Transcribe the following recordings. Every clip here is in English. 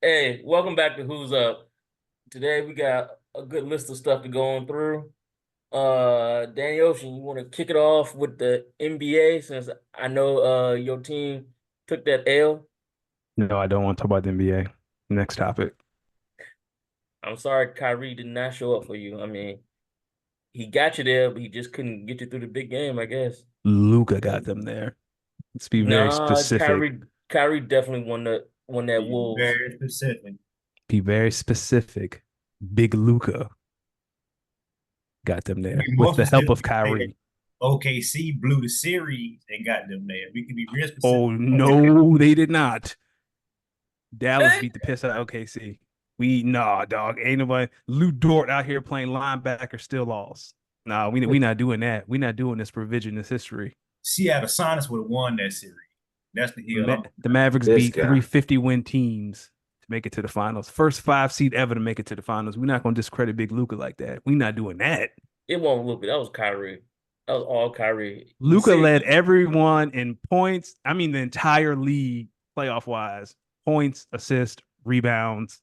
Hey, welcome back to Who's Up. Today we got a good list of stuff to go on through. Danny Ocean, you want to kick it off with the NBA since I know your team took that L. No, I don't want to talk about the NBA. Next topic. I'm sorry Kyrie did not show up for you. I mean, he got you there, but he just couldn't get you through the big game, I guess. Luca got them there. Let's be very Nah, specific. Kyrie definitely won that Be Wolves. very specific. Be very specific. Big Luca got them To be there with more the help specific, of we can say that Kyrie. OKC blew the series and got them there. We can be real specific. Oh no, they did not. Dallas beat the piss out of OKC. Nah, dog. Ain't nobody. Lou Dort out here playing linebacker still lost. Nah, we not doing that. We not doing this revisionist history. Seattle Sonics would have won that series. That's the hill I'm The Mavericks This beat three guy. 50-win teams to make it to the finals. First five seed ever to make it to the finals. We're not going to discredit Big Luca like that. We're not doing that. It won't look it. That was Kyrie. That was all Kyrie. You Luca said led everyone in points. I mean, the entire league playoff wise, points, assists, rebounds.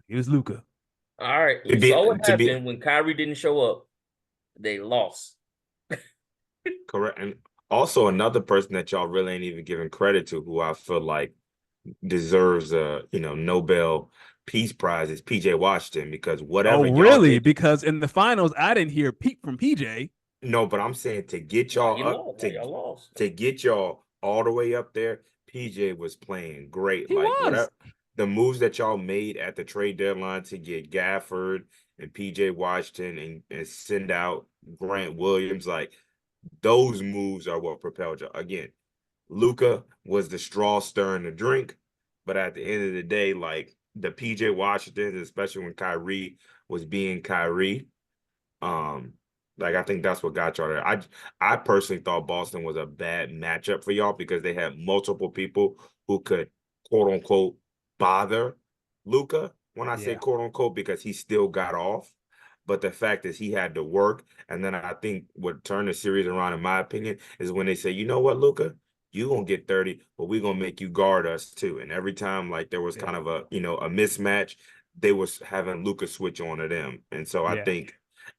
It was Luca. all right. To You be saw what to be happened when Kyrie didn't show up. They lost. correct, and also another person that y'all really ain't even giving credit to, who I feel like deserves a Nobel Peace Prize, is PJ Washington, because Oh, whatever y'all really? did. Because in the finals, I didn't hear a peep from PJ. No, but I'm saying to get Nah, y'all you up lost. Nah, y'all lost. to get y'all all the way up there. PJ was playing great. He Like was. whatever the moves that y'all made at the trade deadline to get Gafford and PJ Washington and send out Grant Williams, like those moves are what propelled you. Again, Luca was the straw stirring the drink, but at the end of the day, like the PJ Washington, especially when Kyrie was being Kyrie, um, like I think that's what got y'all there. I personally thought Boston was a bad matchup for y'all because they had multiple people who could quote unquote bother Luca. When I say Yeah. quote unquote, because he still got off. But the fact is he had to work. And then I think what turned the series around, in my opinion, is when they say, you know what, Luca, you gonna get 30, but we're gonna make you guard us too. And every time like there was Yeah. kind of a mismatch, they was having Luca switch on to them. And so Yeah.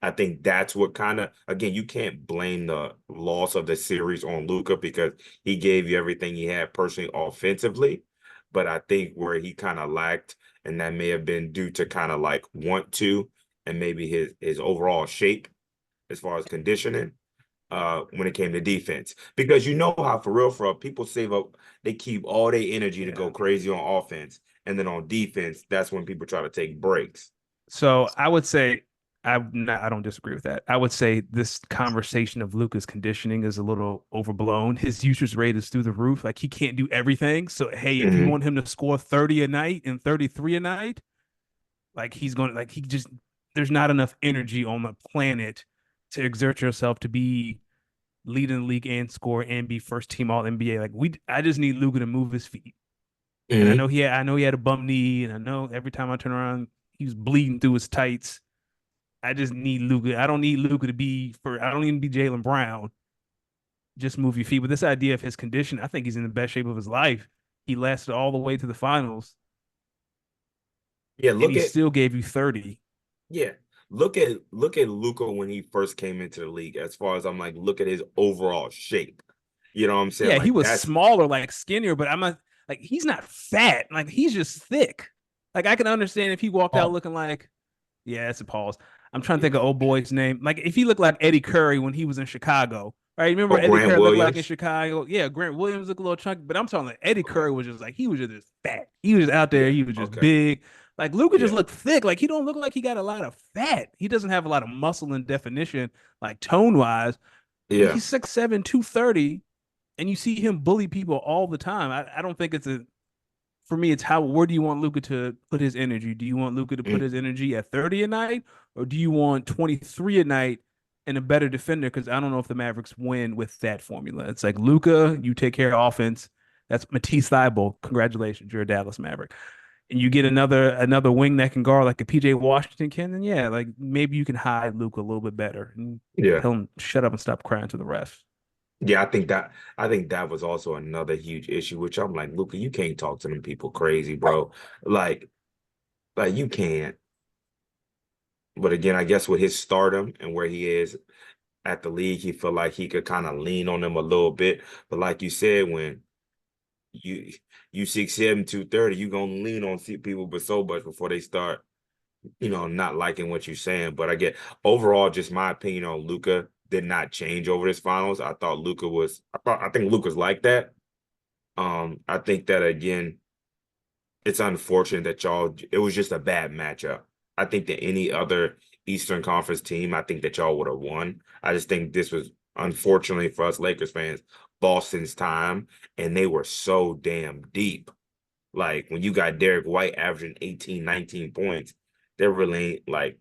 I think that's what kind of, again, you can't blame the loss of the series on Luca because he gave you everything he had personally offensively. But I think where he kind of lacked, and that may have been due to kind of like want to, and maybe his overall shape as far as conditioning, when it came to defense. Because you know how for real, people save up, they keep all their energy to Yeah. go crazy on offense. And then on defense, that's when people try to take breaks. So I would say I don't disagree with that. I would say this conversation of Luca's conditioning is a little overblown. His usage rate is through the roof. Like he can't do everything. So hey, if you Mm-hmm. want him to score 30 a night and 33 a night, like he's going to like he just there's not enough energy on the planet to exert yourself to be leading the league and score and be first team all NBA. I just need Luca to move his feet. And Mm-hmm. I know he had a bum knee, and I know every time I turn around, he was bleeding through his tights. I just need Luca. I don't need Luca to be for. I don't need to be Jaylen Brown. Just move your feet. But this idea of his condition, I think he's in the best shape of his life. He lasted all the way to the finals, Yeah, and he still gave you 30. yeah, look at Luca when he first came into the league. As far as I'm like, look at his overall shape. You know what I'm saying? Yeah, he Like was that's smaller, like skinnier, but I'm not like he's not fat. Like he's just thick. Like I can understand if he walked out Oh, looking like, yeah, it's a pause. I'm trying to think of old boy's name. Like if he looked like Eddie Curry when he was in Chicago, right? Remember or Eddie Grant Curry looked like in Williams. Chicago? Yeah, Grant Williams looked a little chunky, but I'm talking like Eddie Okay. Curry was just like he was just fat. He was out there. Yeah. He was just Okay. big. Like Luca just Yeah. looked thick. Like he don't look like he got a lot of fat. He doesn't have a lot of muscle and definition, like tone wise. But Yeah. he's 6'7", 230, and you see him bully people all the time. I don't think it's a for me, it's where do you want Luca to put his energy? Do you want Luca to put Mm. his energy at 30 a night, or do you want 23 a night and a better defender? Because I don't know if the Mavericks win with that formula. It's like Luca, you take care of offense. That's Matisse Thybulle. Congratulations, you're a Dallas Maverick. And you get another wing that can guard like a PJ Washington can, then yeah, like maybe you can hide Luca a little bit better and Yeah. tell him shut up and stop crying to the refs. Yeah, I think that was also another huge issue, which I'm like, Luka, you can't talk to them people crazy, bro. Like, like you can't. But again, I guess with his stardom and where he is at the league, he felt like he could kind of lean on them a little bit. But like you said, when you you 6'7", 230, you gonna lean on people but so much before they start, not liking what you're saying. But I get overall, just my opinion on Luca did not change over this finals. I think Luca's like that. I think that again, it's unfortunate that it was just a bad matchup. I think that any other Eastern Conference team, I think that y'all would have won. I just think this was, unfortunately for us Lakers fans, Boston's time, and they were so damn deep. Like when you got Derek White averaging 18, 19 points, there really ain't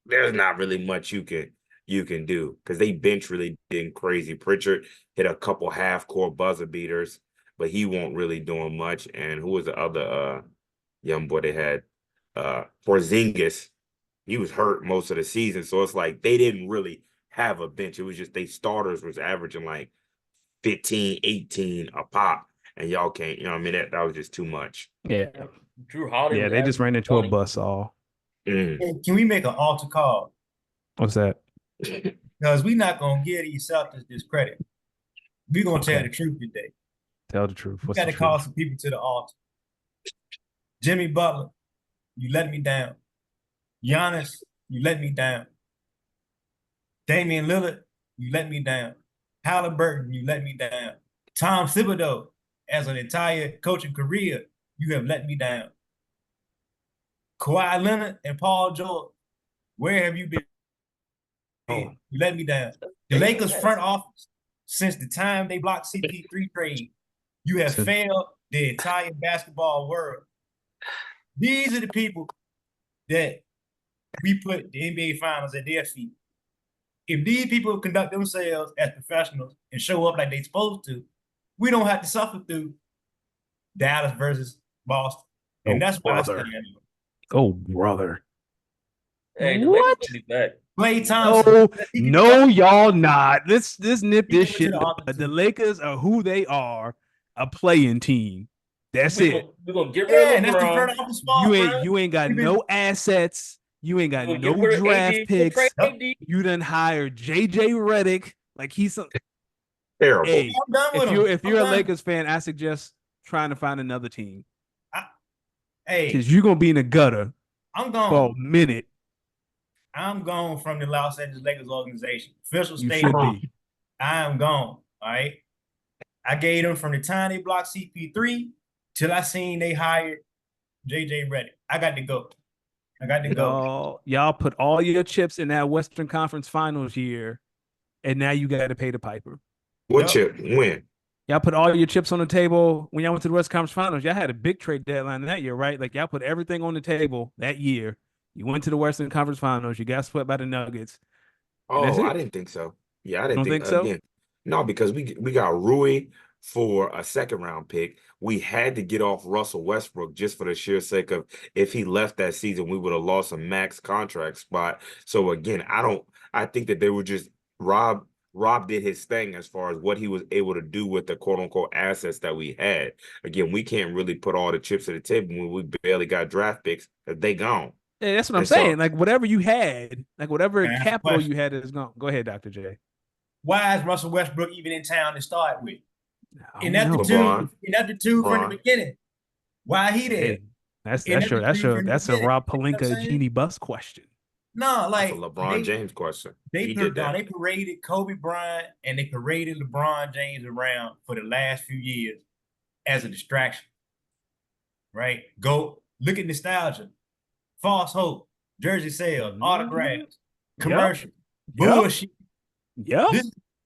there's not really much you can do because they bench really did crazy. Pritchard hit a couple half court buzzer beaters, but he won't really doing much. And who was the other young boy they had? Porzingis. He was hurt most of the season, so it's like they didn't really have a bench. It was just they starters was averaging like 15, 18 a pop, and y'all can't. You know what I mean? That was just too much. Yeah. Drew Holiday Yeah, was they just averaging ran into a 20. bus all. Hey, can we make an altar call? What's that? Because we're not gonna give these Celtics this credit. We're gonna tell Okay. the truth today. Tell the truth. We What's got the to call truth? some people to the altar. Jimmy Butler, you let me down. Giannis, you let me down. Damian Lillard, you let me down. Halliburton, you let me down. Tom Thibodeau, as an entire coaching career, you have let me down. Kawhi Leonard and Paul George, where have you been? Oh, You let me down. The Lakers front office, since the time they blocked CP3 trade, you have so failed the entire basketball world. These are the people that we put the NBA finals at their feet. If these people conduct themselves as professionals and show up like they're supposed to, we don't have to suffer through Dallas versus Boston. And oh, that's why I stand brother. on. Oh, brother. Hey, the Lakers What? gonna be back. Klay Thompson, No, he can no, y'all not. Let's nip he this can go to shit the in the altar bud. The too. Lakers are who they are, a playing team. That's We gonna it. we gonna get rid Yeah, of and that's the front LeBron. office You fault, bro. ain't you ain't got We've been no assets. You ain't We got gonna get no rid of draft AD. We gonna trade picks. yep. AD. You done hired JJ Redick. Like he's some Terrible. hey, I'm done with if him. you're I'm a done. Lakers fan, I suggest trying to find another team. I, hey, Because you're gonna be in the gutter I'm for gone. a minute. I'm gone from the Los Angeles Lakers organization. Official You should statement. be. I am gone. All right. I gave them from the time they blocked CP3 till I seen they hired JJ Redick. I got to go. I got to go. Y'all put all your chips in that Western Conference Finals year, and now you got to pay the piper. What Yep. chip? When? Y'all put all your chips on the table when y'all went to the Western Conference Finals. Y'all had a big trade deadline that year, right? Like y'all put everything on the table that year. You went to the Western Conference Finals. You got swept by the Nuggets, and that's Oh, I it. didn't think so. Yeah, I You didn't don't think think so? again. No, because we got Rui for a second round pick. We had to get off Russell Westbrook just for the sheer sake of if he left that season, we would have lost a max contract spot. So again, I think that they were just Rob did his thing as far as what he was able to do with the quote unquote assets that we had. Again, we can't really put all the chips at the table when we barely got draft picks. They gone. Yeah, that's what I'm And saying. so Like whatever you had, like whatever Can I ask a capital question? you had is gone. Go ahead, Dr. J. Why is Russell Westbrook even in town to start with? I And don't that's the know. two, LeBron, and that's the two from the LeBron. beginning. Why he there? Hey, that's And that's that's your the that's two your from the that's a beginning. Rob You know what I'm Palinka saying? Genie Bus question. No, That's a like LeBron James question. they He did that. they paraded Kobe Bryant and they paraded LeBron James around for the last few years as a distraction. Right? Go look at nostalgia, false hope, jersey sales, Mhm. autographs, Yep. commercials, Yep. bullshit. Yep.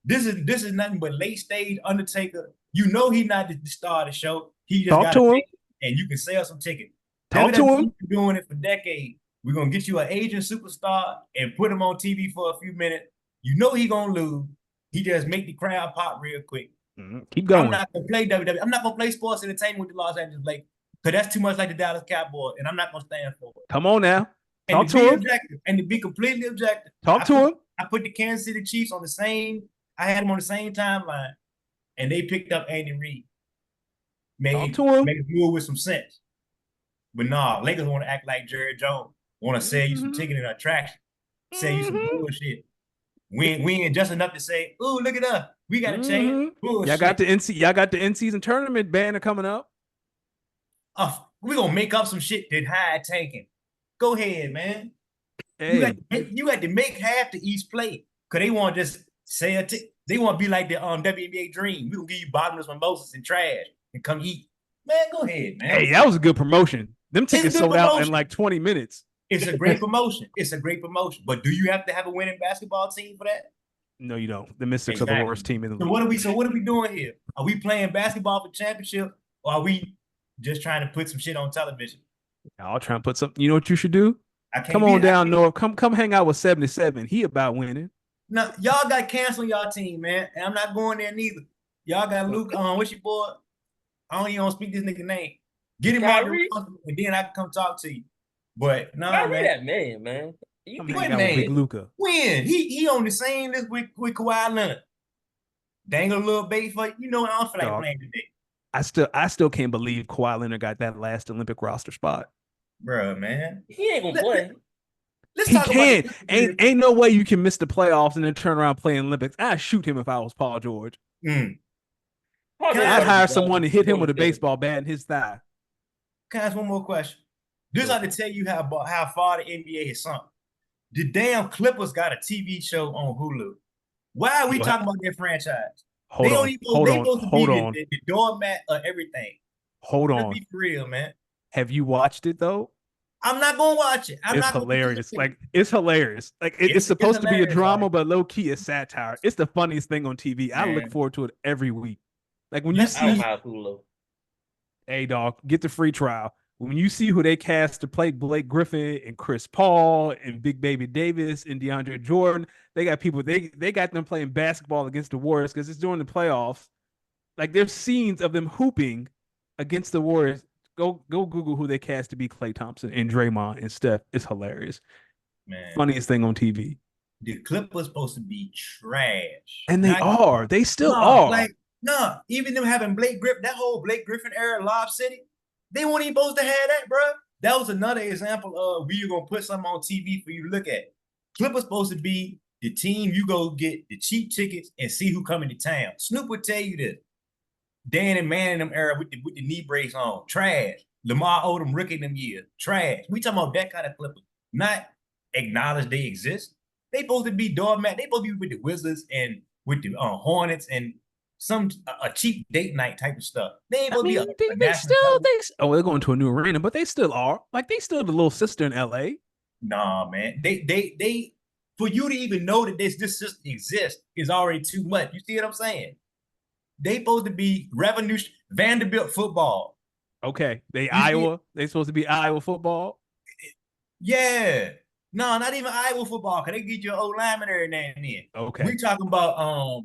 This is nothing but late stage Undertaker. You know he's not the star of the show. He just Talk got a to him. ticket and you can sell some tickets. Talk to him. WWE been doing it for decades. We're gonna get you an Asian superstar and put him on TV for a few minutes. You know he gonna lose. He just make the crowd pop real quick. Keep I'm going. not gonna play WWE. I'm not gonna play sports entertainment with the Los Angeles Lakers because that's too much like the Dallas Cowboys, and I'm not gonna stand for it. Come on now. And Talk to to be him. objective, and to be completely objective, Talk to him. I put the Kansas City Chiefs on the same I had them on the same timeline, and they picked up Andy Reid. Talk Made to him. made a move with some sense. But nah, Lakers want to act like Jerry Jones. Want to sell you some Mhm. ticket and attraction. Sell you some Mhm. bullshit. We ain't just enough to say, "Ooh, look at us. We got a chance." Mhm. Bullshit. Y'all got the in-season tournament banner coming up. We gonna make up some shit that high tanking. Go ahead, man. Hey, You got to make half the East play because they want to just say they want to be like the WNBA dream. We gonna give you bottomless mimosas and trash and come eat. Man, go ahead, man. hey, that was a good promotion. Them It's a tickets good sold out in promotion. like 20 minutes. It's a great promotion. It's a great promotion. But do you have to have a winning basketball team for that? No, you don't. The Mystics are the Exactly. worst team in the So league. what are we doing here? Are we playing basketball for championship, or are we just trying to put some shit on television? I'll try and put something. You know what you should do? I Come can't on be. I down can't, north. Come hang out with 77. He about winning. no, y'all got canceled y'all team, man, and I'm not going there neither. Y'all got Luke. What's your boy? I don't even want to speak this nigga name. Get him out the Kyrie, roster, and then I can come talk to you. But nah, Kyrie, man. that man. You Come be hang What out with Big man? Luca. When he on the same list with Kawhi Leonard. Dangle a little bait for you know. I don't feel like Dog. playing today, I still can't believe Kawhi Leonard got that last Olympic roster spot. bro, man. he ain't gonna Let, play. us He talk about can't. the. Ain't no way you can miss the playoffs and then turn around playing Olympics. I'd shoot him if I was Paul George. Mm. Paul Can George I I'd ask, about to be hire gone someone to hit him before with the a season. baseball bat in his thigh. can I ask one more question? This ought to tell you how far the NBA has sunk. The damn Clippers got a TV show on Hulu. Why are we What? talking about their franchise? Hold on. Hold They on. supposed to be Hold on. the doormat of everything. Hold Let's on. be for real, man. Have you watched it though? I'm not gonna watch it. I'm It's not gonna hilarious. participate. Like it's hilarious. Like it's It's supposed to be a hilarious, drama, like, but low key it's satire. It's the funniest thing on TV. I look man. forward to it every week. Like when you Let's I don't see, see. have Hulu. hey dog, get the free trial. When you see who they cast to play Blake Griffin and Chris Paul and Big Baby Davis and DeAndre Jordan, they got people. They got them playing basketball against the Warriors because it's during the playoffs. Like there's scenes of them hooping against the Warriors. Go Google who they cast to be Klay Thompson and Draymond and Steph. It's hilarious. Man, Funniest thing on TV. the Clippers supposed to be trash. And they Not are. They still no, are. like no. Even them having Blake Griffin, that whole Blake Griffin era, Lob City, they weren't even supposed to have that, bro. That was another example of we are gonna put something on TV for you to look at. Clippers supposed to be the team you go get the cheap tickets and see who coming to town. Snoop would tell you this. Dan and Man in them era with the knee brace on, trash. Lamar Odom rookie in them years, trash. We talking about that kind of Clippers, not acknowledge they exist. They supposed to be doormat. They supposed to be with the Wizards and with the Hornets and some a cheap date night type of stuff. They ain't I supposed to be mean, a national they television. oh they're going to a new arena, but they still are. Like they still the little sister in LA. Nah, man. They for you to even know that this system exists is already too much. You see what I'm saying? They supposed to be revenue Vanderbilt football. Okay, they You see, Iowa. They supposed to be Iowa football. yeah. No, not even Iowa football, because they get your old lineman every now and then. Okay, We talking about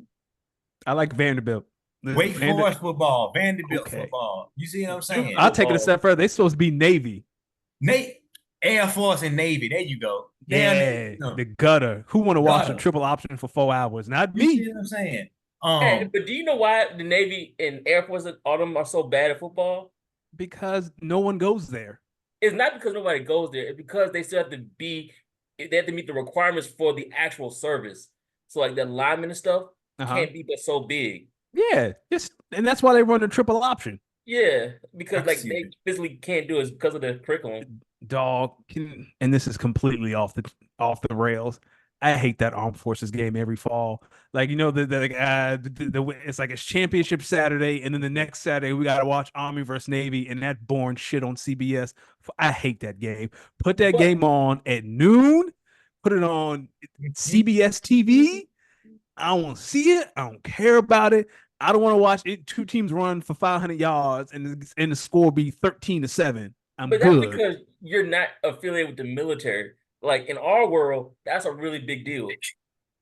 I like Vanderbilt. Wake Forest football, Vanderbilt Okay, football. You see what I'm Duke saying? I'll take it a football. step further. They supposed to be Navy. Nate, Air Force and Navy. There you go. Down there, Yeah, the gutter. Who want to watch a gutter. triple option for 4 hours? Not You me. see what I'm saying? Hey, but do you know why the Navy and Air Force all of them are so bad at football? Because no one goes there. It's not because nobody goes there. It's because they still have to be. They have to meet the requirements for the actual service. So like the linemen and stuff Uh-huh. can't be but so big. Yeah, and that's why they run a triple option. Yeah, I because can like see they that. physically can't do it because of the curriculum. Dog, and this is completely off the rails. I hate that armed forces game every fall. Like it's like it's championship Saturday, and then the next Saturday we gotta watch Army versus Navy and that boring shit on CBS. I hate that game. Put that But game on at noon. Put it on CBS TV. I don't want to see it. I don't care about it. I don't want to watch it. Two teams run for 500 yards and the score be 13-7. I'm but that's good. because you're not affiliated with the military. Like in our world, that's a really big deal.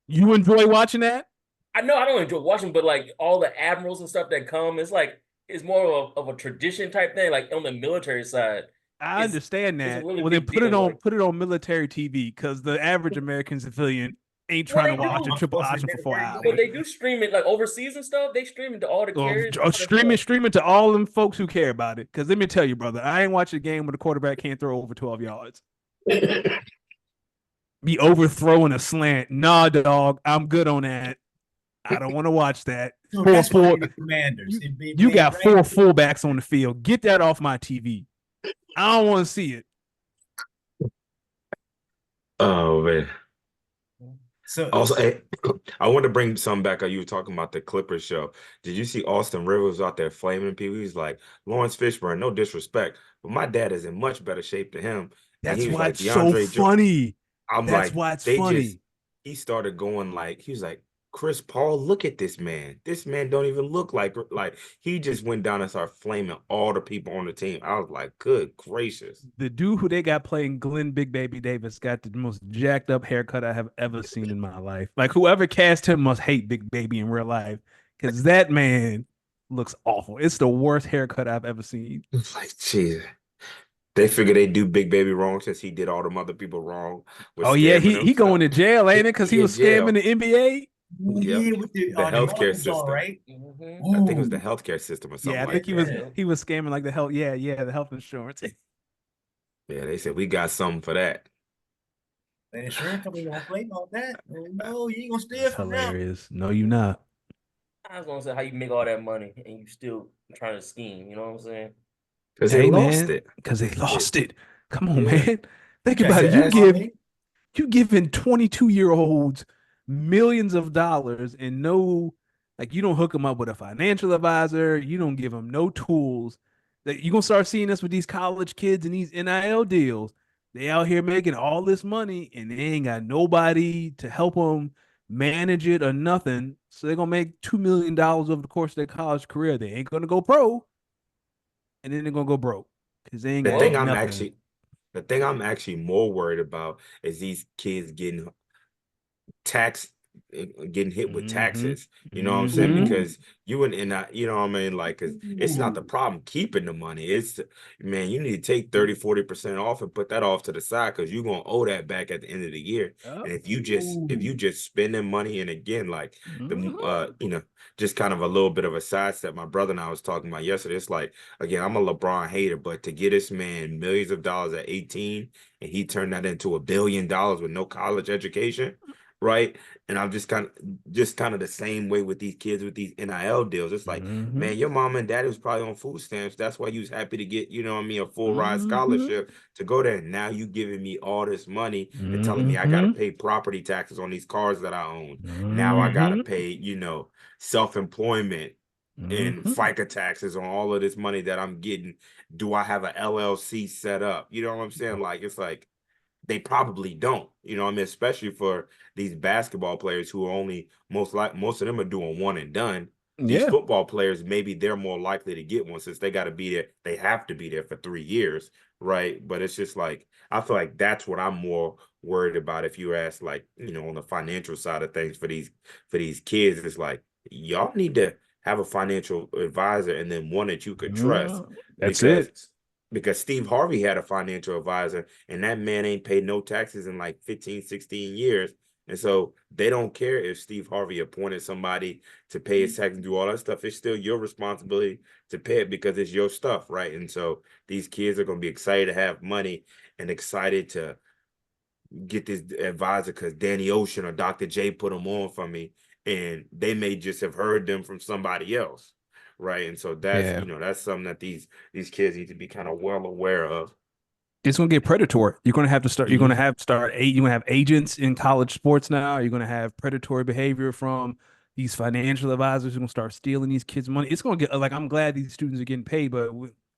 You enjoy watching that? I know I don't enjoy watching, but like all the admirals and stuff that come, it's like it's more of a tradition type thing. Like on the military side, I it's understand it's a that. really Well, then big deal. Like put it on military TV because the average American civilian ain't Well, trying to they watch a do, I'm triple supposed to option for admit it 4 very but hours. quickly. they do stream it like overseas and stuff. They stream it to all the carriers. Or All that stuff. stream it to all them folks who care about it. Because let me tell you, brother, I ain't watching a game where the quarterback can't throw over 12 yards. Be overthrowing a slant. Nah, dog, I'm good on that. I don't want to watch that. So Four, that's why four. they the Commanders. You, And you Beyblade, got four right? fullbacks on the field. Get that off my TV. I don't want to see it. Oh man. So Also, hey, I want to bring some back. You were talking about the Clippers show. Did you see Austin Rivers out there flaming people? He's like, Lawrence Fishburne, no disrespect, but my dad is in much better shape than him. And he That's was why like, it's so DeAndre Jordan. funny. I'm That's like, why it's they just, funny. he started going like, he was like, Chris Paul, look at this man. This man don't even look like he just went down and started flaming all the people on the team. I was like, good gracious. The dude who they got playing Glenn Big Baby Davis got the most jacked up haircut I have ever seen in my life. Like whoever cast him must hate Big Baby in real life because that man looks awful. It's the worst haircut I've ever seen. It's like, Jesus. They figure they do Big Baby wrong since he did all them other people wrong with Oh yeah, scamming he them. he So going to jail, ain't it? Because he he in was scamming jail. the NBA. Yep. yeah, with The the healthcare medical joint, system. right? Mm-hmm. I think it was the Ooh, healthcare system or Yeah, something I think like he was that. Yeah. he was scamming like the health. Yeah, the health insurance. Yeah, they said we got something for that. the insurance company don't play about that. Oh, no, you ain't gonna steal It's from them. hilarious. No, you not. I was gonna say how you make all that money and you still trying to scheme. You know what I'm saying? Because they Hey lost man, it. because they Yeah. lost it. Come on, Yeah. man. You Think gotta I about get it. said, You that as give money. you giving 22-year-olds millions of dollars and no, like you don't hook them up with a financial advisor. You don't give them no tools. That you're gonna start seeing this with these college kids and these NIL deals. They out here making all this money and they ain't got nobody to help them manage it or nothing. So they're gonna make $2 million over the course of their college career. They ain't gonna go pro, and then they're gonna go broke because they ain't the got thing Well, I'm nothing. actually the thing I'm actually more worried about is these kids tax getting hit with Mm-hmm. taxes. You know what I'm saying? Mm-hmm. Ooh, Because you and I, you know what I mean? Like, cause it's not the ooh. problem keeping the money. It's man, you need to take 30-40% off and put that off to the side because you're gonna owe that back at the end of the year. Yep. And if you just spending money, and again, like the Mm-hmm. just kind of a little bit of a sidestep. My brother and I was talking about yesterday. It's like, again, I'm a LeBron hater, but to get this man millions of dollars at 18 and he turned that into $1 billion with no college education, right? And I'm just kind of the same way with these kids with these NIL deals. It's like, Mm-hmm. man, your mom and dad was probably on food stamps. That's why you was happy to get, you know what I mean, a full ride Mm-hmm. scholarship to go there. Now you giving me all this money and telling me I gotta Mm-hmm. pay property taxes on these cars that I own. Now I gotta Mm-hmm. pay, self-employment and Mm-hmm. FICA taxes on all of this money that I'm getting. Do I have a LLC set up? You know what I'm saying? Like it's like they probably don't. You know what I mean? Especially for these basketball players who are only most of them are doing one and done. These Yeah. football players, maybe they're more likely to get one since they got to be there. They have to be there for 3 years, right? But it's just like I feel like that's what I'm more worried about. If you ask, like, on the financial side of things for these kids, it's like y'all need to have a financial advisor and then one that you could trust That's because it. Steve Harvey had a financial advisor and that man ain't paid no taxes in like 15, 16 years. And so they don't care if Steve Harvey appointed somebody to pay his tax and do all that stuff. It's still your responsibility to pay it because it's your stuff, right? And so these kids are going to be excited to have money and excited to get this advisor because Danny Ocean or Dr. J put them on for me. And they may just have heard them from somebody else, right? And so that's, Yeah. that's something that these kids need to be kind of well aware of. It's gonna get predatory. You're gonna have to start. You're gonna Mhm. have start. You're gonna have agents in college sports now. You're gonna have predatory behavior from these financial advisors who are gonna start stealing these kids' money. It's gonna get like I'm glad these students are getting paid, but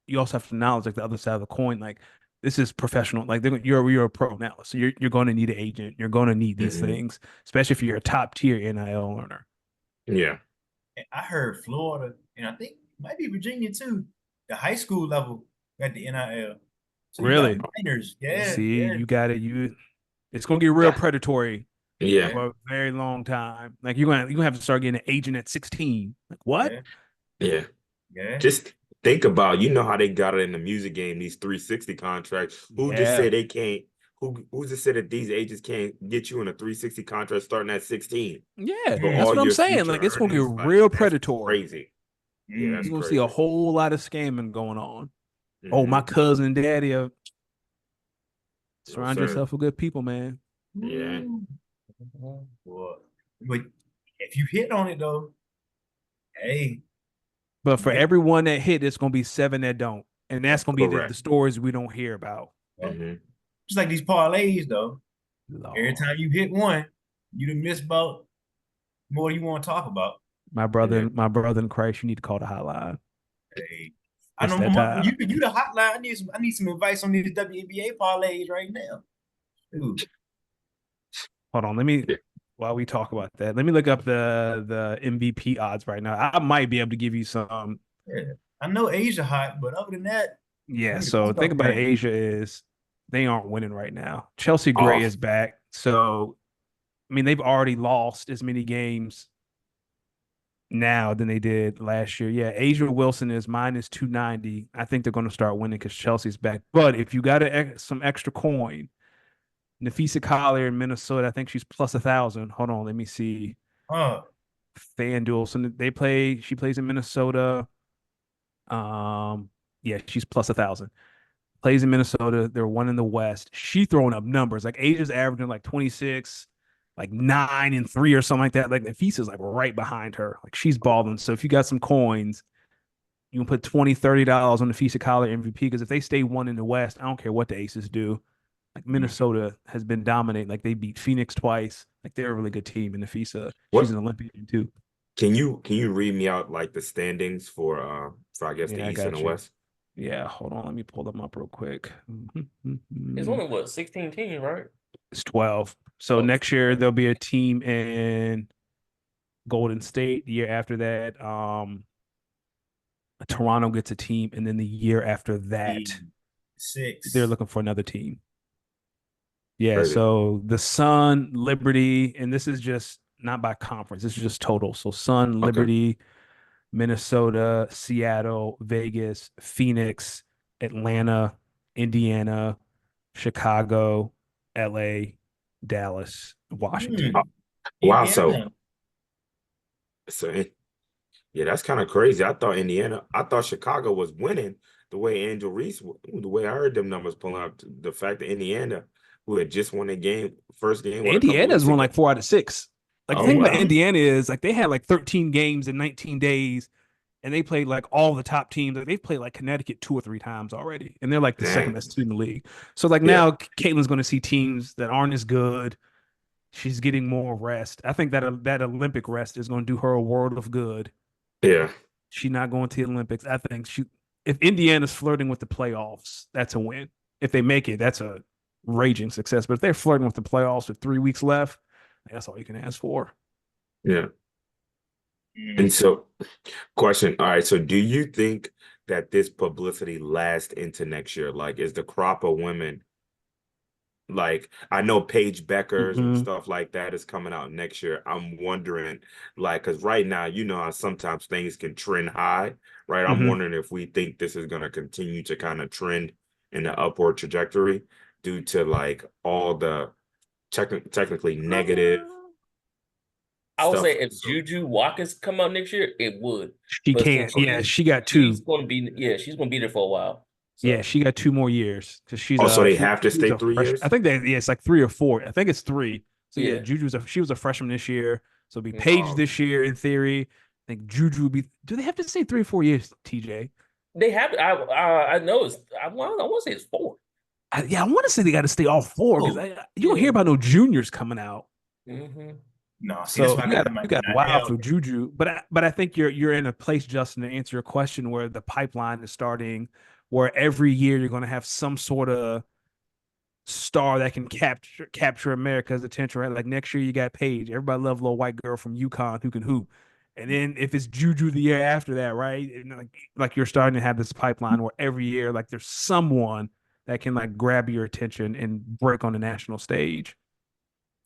you also have to acknowledge like the other side of the coin. Like this is professional. Like you're a pro now, so you're gonna need an agent. You're gonna need these Mhm. things, especially if you're a top tier NIL earner. Yeah. I heard Florida, and I think it might be Virginia too. The high school level got the NIL. So you got Really? minors. Yeah, See, yeah, you got it. It's gonna get real That, predatory yeah. yeah, for a very long time. Like you're gonna have to start getting an agent at 16. Like what? yeah, Yeah. yeah. Just think about, how they got it in the music game, these 360 contracts. Who just Yeah. said they can't who's to say that these agents can't get you in a 360 contract starting at 16 Yeah, for that's all what I'm your saying. future Like it's gonna be earnings? Like real that's predatory. crazy. Yeah, that's You're gonna see a crazy. whole lot of scamming going on. Oh, my cousin and daddy, No surround sir. yourself with good people, man. Yeah. Well, but if you hit on it though, hey, But for yeah, everyone that hit, it's gonna be 7 that don't, and that's gonna be the Correct. stories we don't hear about. Hmm. just like these parlays though. Every Lord, time you hit one, you done miss about more you want to talk about. Yeah. my brother in Christ, you need to call the hotline. Hey, I It's know that time. you the hotline. I need some advice on these WNBA parlays right now. Dude, Hold on, let me Yeah. while we talk about that, let me look up the MVP odds right now. I might be able to give you some. yeah. I know Asia hot, but other than that, I Yeah, need a so think pickup about game. Asia is they aren't winning right now. Chelsea Gray Off. is back. So I mean they've already lost as many games now than they did last year. Yeah, Asia Wilson is minus 290. I think they're going to start winning because Chelsea's back. But if you got some extra coin, Nafisa Collier in Minnesota, I think she's plus 1,000. Hold on, let me see. Oh, FanDuel. So she plays in Minnesota. Um, yeah, she's plus 1,000. Plays in Minnesota. They're one in the West. She throwing up numbers. Like Asia's averaging like 26, like 9-3 or something like that. Like Nafisa's like right behind her. Like she's balling. So if you got some coins, you can put $20, $30 on the Nafisa Collier MVP because if they stay one in the West, I don't care what the Aces do. Like Minnesota has been dominating. Like they beat Phoenix twice. Like they're a really good team. And Nafisa, she's What an Olympian too. can you read me out like the standings for I guess the Yeah, I East and the got you. West? Yeah, hold on. Let me pull them up real quick. It's only what 16 teams, right? It's 12. So Oh, next year there'll be a team in Golden State. The year after that, Toronto gets a team, and then the year after that, they're 6. looking for another team. Yeah, Crazy. so the Sun, Liberty, and this is just not by conference. This is just total. So Sun, Okay. Liberty, Minnesota, Seattle, Vegas, Phoenix, Atlanta, Indiana, Chicago, LA, Dallas, Hmm. Washington. Oh, wow. So Indiana. so yeah, that's kind of crazy. I thought Chicago was winning the way Angel Reese, the way I heard them numbers pulling up. The fact that Indiana, who had just won a game, first game, what, a couple Indiana's weeks won ago. like 4 out of 6. Like the Oh thing about wow, Indiana is like they had like 13 games in 19 days, and they played like all the top teams. Like they've played like Connecticut 2 or 3 times already, and they're like the second dang, best team in the league. So like yeah, now Caitlin's going to see teams that aren't as good. She's getting more rest. I think that Olympic rest is going to do her a world of good. yeah, She's not going to the Olympics. I think if Indiana's flirting with the playoffs, that's a win. If they make it, that's a raging success. But if they're flirting with the playoffs with 3 weeks left, that's all you can ask for. yeah. Hmm. And so, question, all right. So, do you think that this publicity lasts into next year? Like, is the crop of women like I know Paige Beckers and Mm-hmm. stuff like that is coming out next year. I'm wondering, like, because right now, you know how sometimes things can trend high, right? I'm Mm-hmm. wondering if we think this is going to continue to kind of trend in the upward trajectory due to like all the technically negative I would say stuff. if So, Juju Watkins come out next year, it would. She But can't. since Yeah, she got she's 2. gonna be she's gonna be there for a while. Yeah, So she got 2 more years because also, they she have to she was stay a three freshman. I years. think that yeah, it's like 3 or 4. I think it's 3. So yeah, yeah. She was a freshman this year. So it'll be Mhm. Paige Oh, this year in theory. I think Juju will be. Do they have to say 3 or 4 years, TJ? They have I know it's I want to say it's 4. Yeah, I want to say they got to stay all 4 because Oh, you don't hear Yeah. about no juniors coming out. Hmm. no, see, that's So why I got you my got wild NIL. for Juju, but I think you're in a place, Justin, to answer your question where the pipeline is starting, where every year you're going to have some sort of star that can capture America's attention. Right, like next year you got Paige. Everybody love a little white girl from UConn who can hoop. And then if it's Juju the year after that, right? And like you're starting to have this pipeline where every year like there's someone that can like grab your attention and break on the national stage.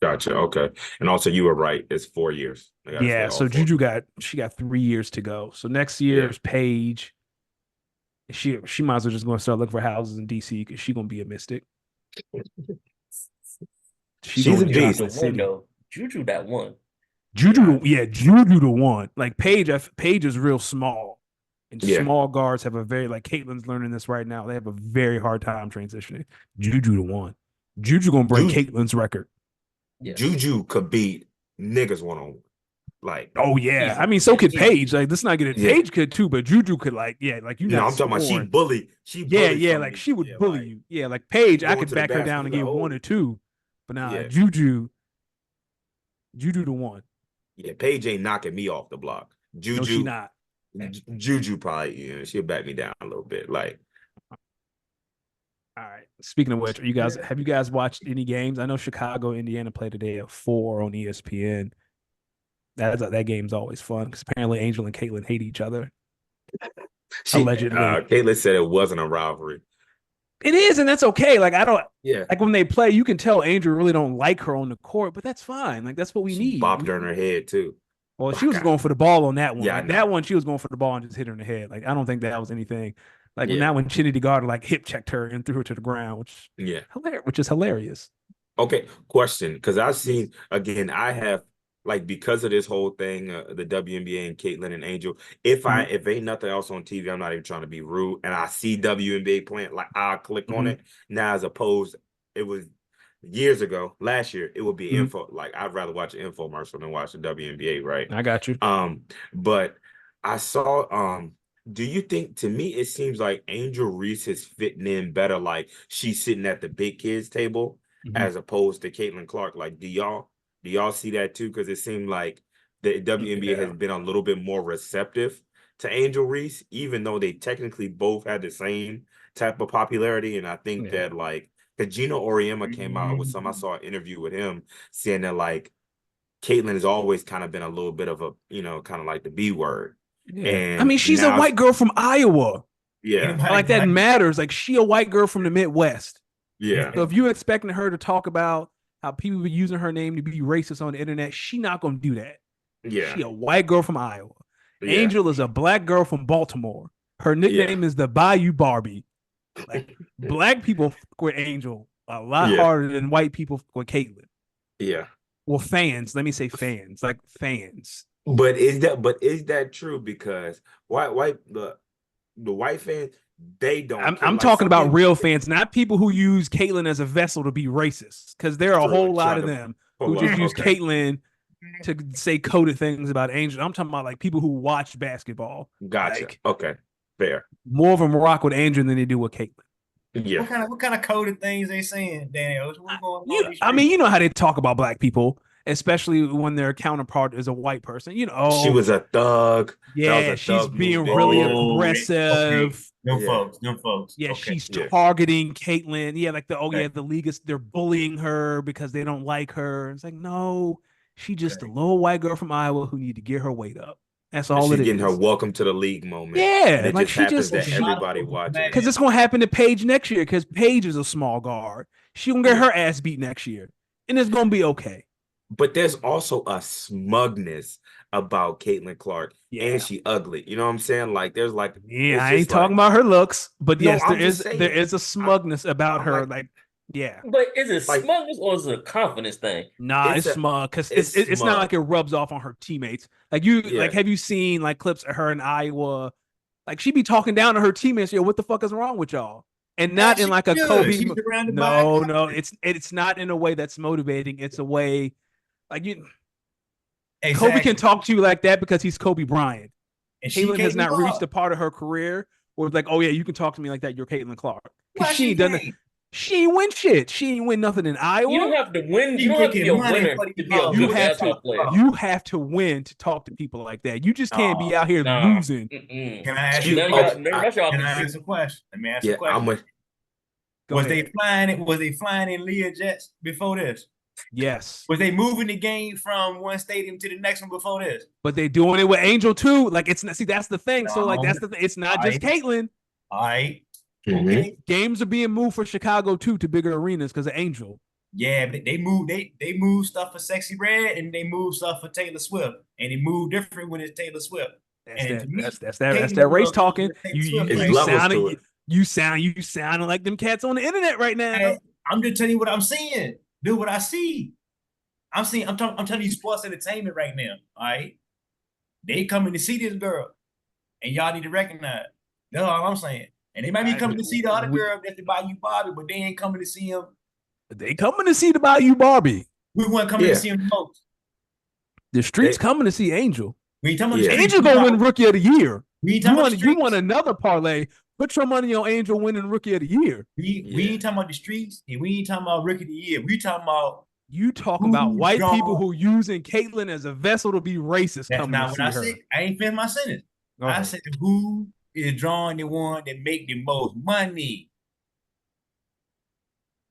gotcha. Okay, and also you were right. It's 4 years. They got to stay Yeah, all so four. She got 3 years to go. So next year Yeah. is Paige. She might as well just go and start looking for houses in DC because she's gonna be a mystic. She's a going to beast. Chocolate City. Juju that one. Juju the one. Like Paige is real small, and small guards have a very like Caitlin's learning this right now. They have a very hard time transitioning. Juju the one. Juju gonna break Caitlin's record. Yes. Juju could beat niggas one-on-one. Like, oh yeah, easy. I mean, so could Paige. Like, let's not get it. Yeah. Paige could too, but Juju could like, like you. No, I'm talking about she bully. She bully like me. she would Yeah, bully like, you. Yeah, like Paige, I going could to the back her basket, down and like, get one or two, but nah, Yeah. Juju the one. Yeah, Paige ain't knocking me off the block. Juju, No, she not. Juju probably, she'll back me down a little bit. Like, All right. Speaking of which, have you guys watched any games? I know Chicago, Indiana play today at 4 on ESPN. That game's always fun because apparently Angel and Caitlin hate each other. Allegedly. Caitlin said it wasn't a rivalry. It is, and that's okay. Like, I don't like when they play, you can tell Angel really don't like her on the court, but that's fine. Like, that's what we need. Bopped her in her head too. Well, she was going for the ball on that one. Yeah, like that one, she was going for the ball and just hit her in the head. Like, I don't think that was anything. Like when Trinity Garter like hip checked her and threw her to the ground, which is hilarious. Okay, question. Because I've seen again, I have like because of this whole thing, the WNBA and Caitlin and Angel. If ain't nothing else on TV, I'm not even trying to be rude, and I see WNBA playing, like I'll click on it now. As opposed, it was years ago, last year, it would be info. Like I'd rather watch an infomercial than watch the WNBA, right? I got you. But I saw do you think, to me, it seems like Angel Reese is fitting in better, like she's sitting at the big kids table as opposed to Caitlin Clark? Like, do y'all see that too? Because it seemed like the WNBA has been a little bit more receptive to Angel Reese, even though they technically both had the same type of popularity. And I think that like, because Gino Auriemma came out with I saw an interview with him saying that like Caitlin has always kind of been a little bit of a, kind of like the B word. Yeah. And I mean, she's a white girl from Iowa. Yeah. Like that matters. Like she a white girl from the Midwest. Yeah. So if you're expecting her to talk about how people are using her name to be racist on the internet, she not gonna do that. Yeah. She a white girl from Iowa. Yeah. Angel is a black girl from Baltimore. Her nickname is the Bayou Barbie. Like black people with Angel a lot harder than white people with Caitlin. Yeah. Well, fans. Let me say fans. Like fans. But is that true? Because the white fans, they don't. I'm talking about real fans, not people who use Caitlyn as a vessel to be racist. Because there are a whole lot of them who just use Caitlyn to say coded things about Angel. I'm talking about like people who watch basketball. Gotcha. Like, okay, fair. More of them rock with Angel than they do with Caitlyn. Yeah. What kind of coded things they saying, Daniel? I mean, you know how they talk about black people, especially when their counterpart is a white person. She was a thug. Yeah, she's being really aggressive. Them folks. Yeah, she's targeting Caitlyn. Yeah, like the leagueists, they're bullying her because they don't like her. It's like, no, she's just a little white girl from Iowa who need to get her weight up. That's all it is. She's getting her welcome to the league moment. Yeah, and it happens that everybody watching. Because it's gonna happen to Paige next year. Because Paige is a small guard. She gonna get her ass beat next year, and it's gonna be okay. But there's also a smugness about Caitlin Clark, and she ugly. You know what I'm saying? Like there's like I ain't talking about her looks, but yes, there is a smugness about her. Like but is it smugness or is it a confidence thing? Nah, it's smug because it's not like it rubs off on her teammates. Like like have you seen like clips of her in Iowa? Like she be talking down to her teammates. Yo, what the fuck is wrong with y'all? And not in like a Kobe. No, it's not in a way that's motivating. It's a way like Kobe can talk to you like that because he's Kobe Bryant. And Caitlin has not reached a part of her career where it's like, oh yeah, you can talk to me like that. You're Caitlin Clark. She ain't win shit. She ain't win nothing in Iowa. You don't have to win. You don't have to be a winner to be a good basketball player. You have to win to talk to people like that. You just can't be out here losing. Can I ask you a question? Let me ask you a question. Was they flying in Lear jets before this? Yes. Was they moving the game from one stadium to the next one before this? But they doing it with Angel too. Like that's the thing. So like that's the thing. It's not just Caitlin. All right. Okay. Games are being moved for Chicago too to bigger arenas because of Angel. Yeah, but they move stuff for Sexy Red and they move stuff for Taylor Swift, and they move different when it's Taylor Swift. That's that race talking. You sound like them cats on the internet right now. I'm just telling you what I'm seeing. do what I see. I'm telling you sports entertainment right now. All right. They coming to see this girl. And y'all need to recognize. That's all I'm saying. And they might be coming to see the other girl that's the Bayou Bobby, but they ain't coming to see him. They coming to see the Bayou Barbie. We weren't coming to see him the most. The streets coming to see Angel. We ain't talking about the streets. Angel gonna win Rookie of the Year. We ain't talking about the streets. You want another parlay? Put your money on Angel winning Rookie of the Year. We ain't talking about the streets, and we ain't talking about Rookie of the Year. We talking about white people who using Caitlyn as a vessel to be racist. That's coming not to what see I her. said. I ain't finished my sentence. I said who is drawing the one that make the most money.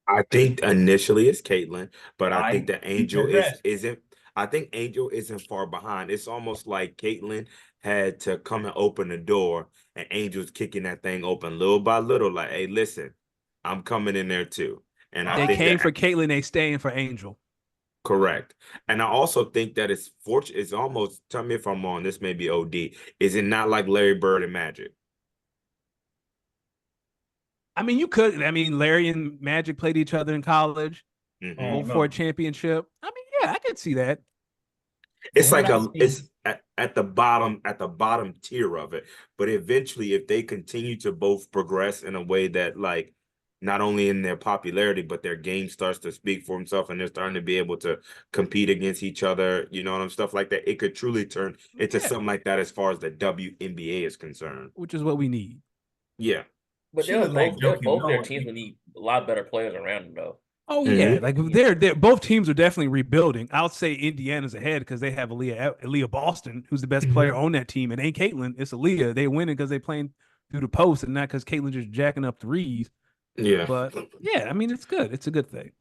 I think initially it's Caitlyn, but I think the Angel isn't. I think Angel isn't far behind. It's almost like Caitlyn had to come and open the door, and Angel's kicking that thing open little by little. Like, hey, listen, I'm coming in there too. And I they think came for Caitlyn, they staying for Angel. Correct. And I also think that it's fortunate. It's almost, tell me if I'm wrong, this may be OD. Is it not like Larry Bird and Magic? I mean, you could. I mean, Larry and Magic played each other in college. For a championship. I mean, yeah, I could see that. It's like it's at the bottom tier of it. But eventually, if they continue to both progress in a way that, like, not only in their popularity, but their game starts to speak for himself, and they're starting to be able to compete against each other, you know, and stuff like that, it could truly turn into something like that as far as the WNBA is concerned. Which is what we need. Yeah. But both their teams will need a lot better players around them, though. Oh yeah, like they're both teams are definitely rebuilding. I'll say Indiana's ahead because they have Aaliyah Boston, who's the best player on that team. It ain't Caitlyn, it's Aaliyah. They winning because they playing through the post and not because Caitlyn just jacking up threes. Yeah, but yeah, I mean it's good. It's a good thing.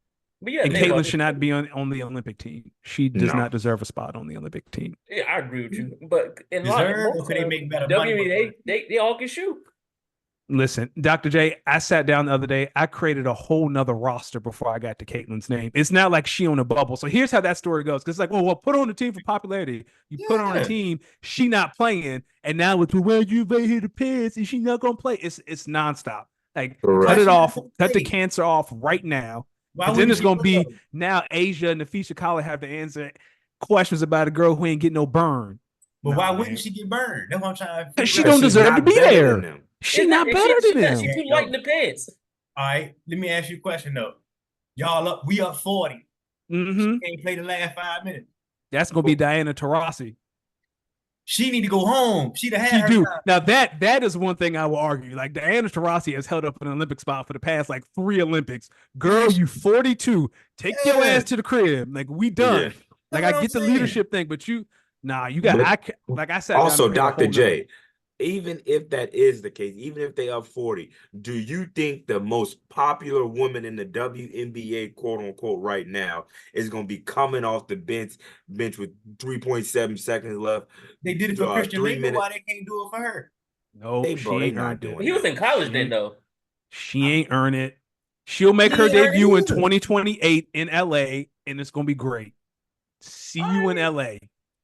But yeah, and Caitlyn should not be on the Olympic team. She does not deserve a spot on the Olympic team. Yeah, I agree with you. But in they make better WNBA, they all can shoot. Listen, Dr. J, I sat down the other day. I created a whole nother roster before I got to Caitlyn's name. It's not like she on a bubble. So here's how that story goes. Because it's like, well, put her on the team for popularity. You put her on a team, she not playing, and now it's well, you hit the pants and she not gonna play. It's nonstop. Like cut it off, cut the cancer off right now. Then it's gonna be now Asia and Nafisha Kala have to answer questions about a girl who ain't getting no burn. But why wouldn't she get burned? That's what I'm trying to figure out. She don't deserve to be there. She not better than them. She too light in the pants. All right, let me ask you a question though. Y'all we up 40. She can't play the last 5 minutes. That's gonna be Diana Taurasi. She need to go home. She do. Time. Now that is one thing I will argue. Like Diana Taurasi has held up an Olympic spot for the past like 3 Olympics. Girl, you 42. Take your ass to the crib. Like we done. Yeah. Like I get the leadership thing, but you got. Like I said. Also, Dr. J. Even if that is the case, even if they up 40, do you think the most popular woman in the WNBA, quote unquote, right now is going to be coming off the bench with 3.7 seconds left? They did it for Christian Laettner. Why they can't do it for her? No, she ain't earned it. He was in college then, though. She ain't earned it. She'll make her debut in 2028 in LA, and it's going to be great. See you in LA.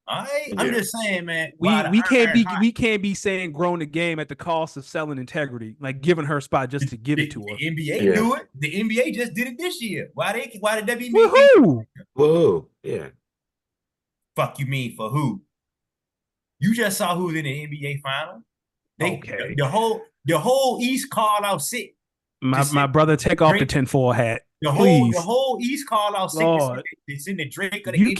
I'm just saying, man. We can't be saying growing the game at the cost of selling integrity, like giving her a spot just to give it to her. The NBA do it. The NBA just did it this year. Why the WNBA? Woohoo! Yeah. Fuck you mean for who? You just saw who's in the NBA final. The whole East called out sick. My brother, take off the tinfoil hat. The whole East called out sick. It's in the Drake of the You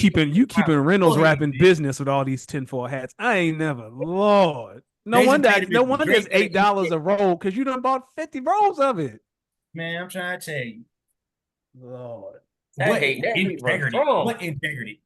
keeping Reynolds rapping business with all these tinfoil hats. I ain't never. Lord. No wonder it's $8 a roll because you done bought 50 rolls of it. Man, I'm trying to tell you. Lord. What integrity?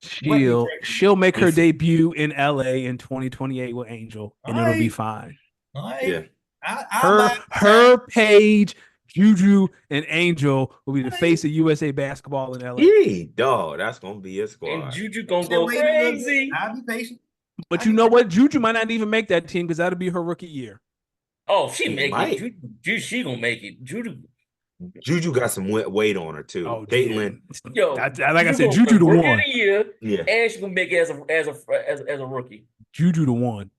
She'll make her debut in LA in 2028 with Angel, and it'll be fine. Yeah. Her Paige, Juju, and Angel will be the face of USA basketball in LA. Yeah, dog, that's gonna be a squad. And Juju gonna go crazy. I'll be patient. But you know what? Juju might not even make that team because that'll be her rookie year. Oh, she make it. She gonna make it. Juju got some weight on her too. Oh, Caitlyn, like I said, Juju the one. Yeah, and she gonna make it as a rookie. Juju the one.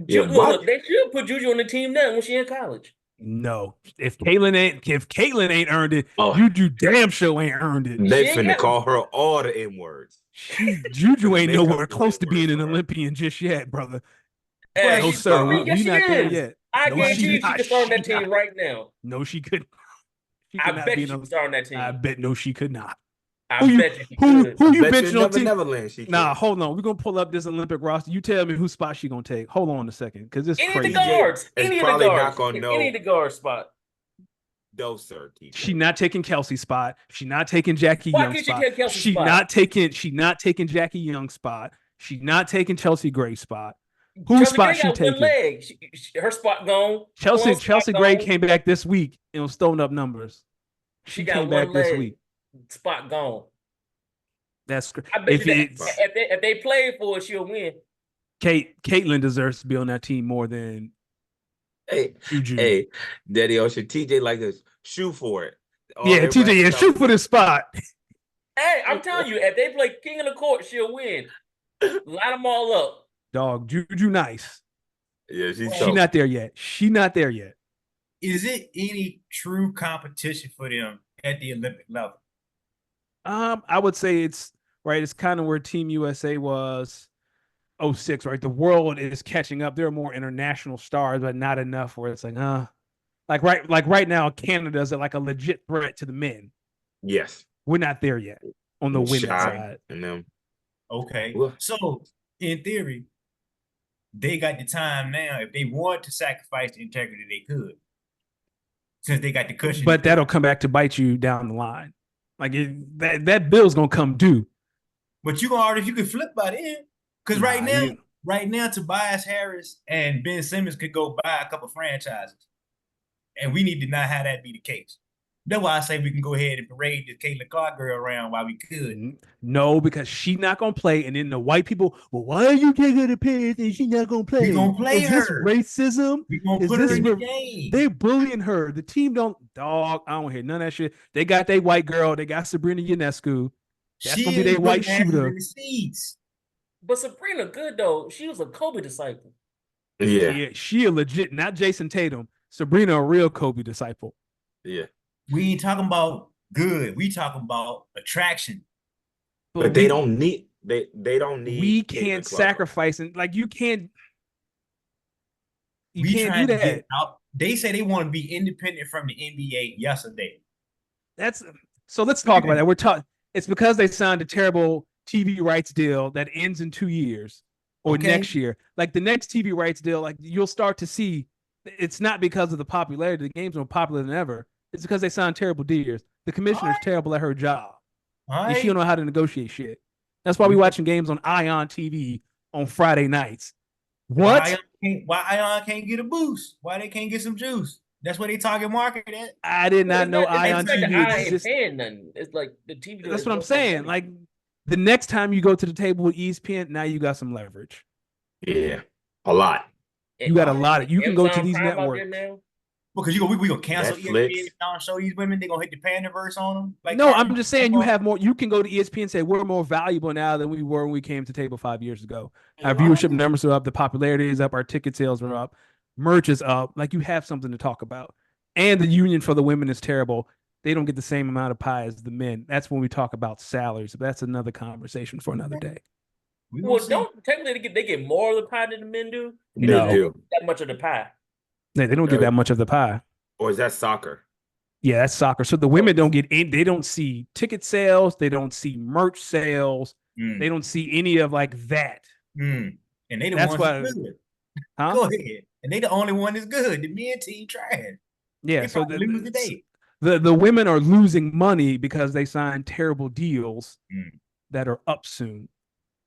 They should put Juju on the team now when she in college. No, if Caitlyn ain't earned it, Oh, Juju damn sure ain't earned it. they She ain't finna got call her all the N words. Juju Finna ain't make nowhere up new close to N-words being an for her. Olympian just yet, brother. Hey, No, Question. sir, yes, we she not there is. yet. I No, guarantee she you she not. could start on She that team not. right now. No, she could. She I could not bet be you she in could start on that I team. bet no, she could not. I bet you she could. I Who you bet you in benching on Never team? Neverland she Nah, can. hold on. We're gonna pull up this Olympic roster. You tell me whose spot she gonna take. Hold on a second, because it's Any of the crazy. TJ guards. is Any of the probably not guards. She gonna can any of know. the guard spot. No, sir, She TJ. not taking Kelsey's spot. She not taking Jackie Why Young's can't she spot. take Kelsey's spot? She not taking Jackie Young's spot. She not taking Chelsea Gray's spot. Whose Chelsea spot Gray she got one taking? leg. Her spot gone. Cologne spot Chelsea Gray gone. came back this week and was throwing up numbers. She She got came one back this leg. week. Spot gone. That's I bet if you that it's if they play for it, she'll win. Caitlyn deserves to be on that team more than Hey, Juju. hey, Daddy Ocean, TJ like this. Shoot for it. All Yeah, TJ, everybody yeah, telling shoot for this spot. Hey, I'm telling you, if they play King of the Court, she'll win. Line them all up. Dog, Juju nice. Yeah, she's She tough. not there yet. She not there yet. Is it any true competition for them at the Olympic level? I would say it's right. It's kind of where Team USA was 06, right? The world is catching up. There are more international stars, but not enough where it's like right now, Canada's like a legit threat to the men. Yes. We're not there yet on the And women's Shy side. and them. Okay. Well- So, in theory, they got the time now. If they want to sacrifice the integrity, they could. Since they got the cushion. But that'll come back to bite you down the line. Like that bill's gonna come due. But you could flip by then. Because Nah, right now, Tobias Harris and Ben Simmons could go buy a couple franchises. And we need to not have that be the case. That's why I say we can go ahead and parade this Caitlin Clark girl around while we could. No, because she's not gonna play, and then the white people, well, why are you taking her to Paris and she's not gonna play? We gonna play Is her. this racism? We gonna Is put her this in the game. They're bullying her. The team don't dog. I don't hear none of that shit. They got their white girl. They got Sabrina Ionescu. That's gonna be their white shooter. In the seats. But Sabrina good though. She was a Kobe disciple. Yeah. She a legit, not Jason Tatum. Sabrina a real Kobe disciple. Yeah. We ain't talking about good. We talking about attraction. But they don't need they don't need We Caitlin can't Clark. sacrifice and like you can't We can't trying do to that. get out. They say they want to be independent from the NBA yesterday. That's so let's talk about that. We're talking it's because they signed a terrible TV rights deal that ends in 2 years or Okay. next year. Like the next TV rights deal, like you'll start to see it's not because of the popularity. The game's more popular than ever. It's because they signed terrible deals. The commissioner's terrible at her job. All And she right. don't know how to negotiate shit. That's why we watching games on Ion TV on Friday nights. What? Why Ion can't get a boost? Why they can't get some juice? That's what they target market at. I did not know It's Ion like the TV eye ain't exists. paying nothing. It's like the TV. That's what I'm saying. Like the next time you go to the table with ESPN, now you got some leverage. Yeah. A lot. You got a lot of you can go to Amazon these Prime out there networks. now. Because we gonna cancel Netflix. ESPN and show these women. They gonna hit the Pandaverse on them. Like No, I'm just saying you have more. You can go to ESPN and say we're more valuable now than we were when we came to table 5 years ago. Our viewership numbers are up, the popularity is up, our ticket sales are up, merch is up. Like you have something to talk about. And the union for the women is terrible. They don't get the same amount of pie as the men. That's when we talk about salaries. But that's another conversation for another day. Well, don't technically they get more of the pie than the men do. They No. do. That much of the pie. They don't get that much of the pie. Or is that soccer? Yeah, that's soccer. So the women don't get in, they don't see ticket sales, they don't see merch sales, they don't see any of like that. And they the That's ones why, that's good. huh? Go ahead. And they the only one that's good. The men team trash. Yeah, They so probably lose today. the women are losing money because they signed terrible deals that are up soon.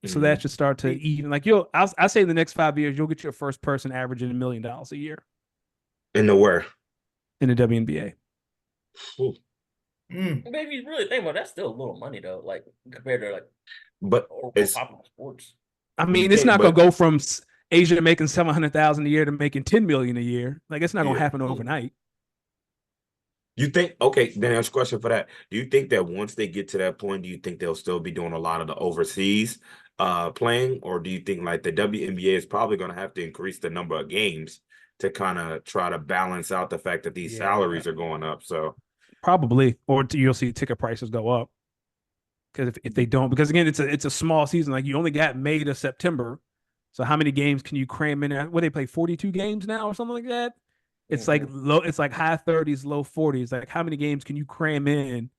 So that should start to even like I say in the next 5 years, you'll get your first person averaging $1 million a year In the where? in the WNBA. Maybe you really think about it, that's still a little money though, like compared to like But it's popular sports. I mean, it's not gonna go from Asia making $700,000 a year to making $10 million a year. Like it's not gonna happen overnight. You think, okay, then there's a question for that. Do you think that once they get to that point, do you think they'll still be doing a lot of the overseas playing? Or do you think like the WNBA is probably going to have to increase the number of games to kind of try to balance out the fact that these salaries are going up. So probably, or you'll see ticket prices go up. Because if they don't, because again, it's a small season. Like you only got May to September, so how many games can you cram in? What they play 42 games now or something like that. It's like low. It's like high 30s, low 40s. Like how many games can you cram in?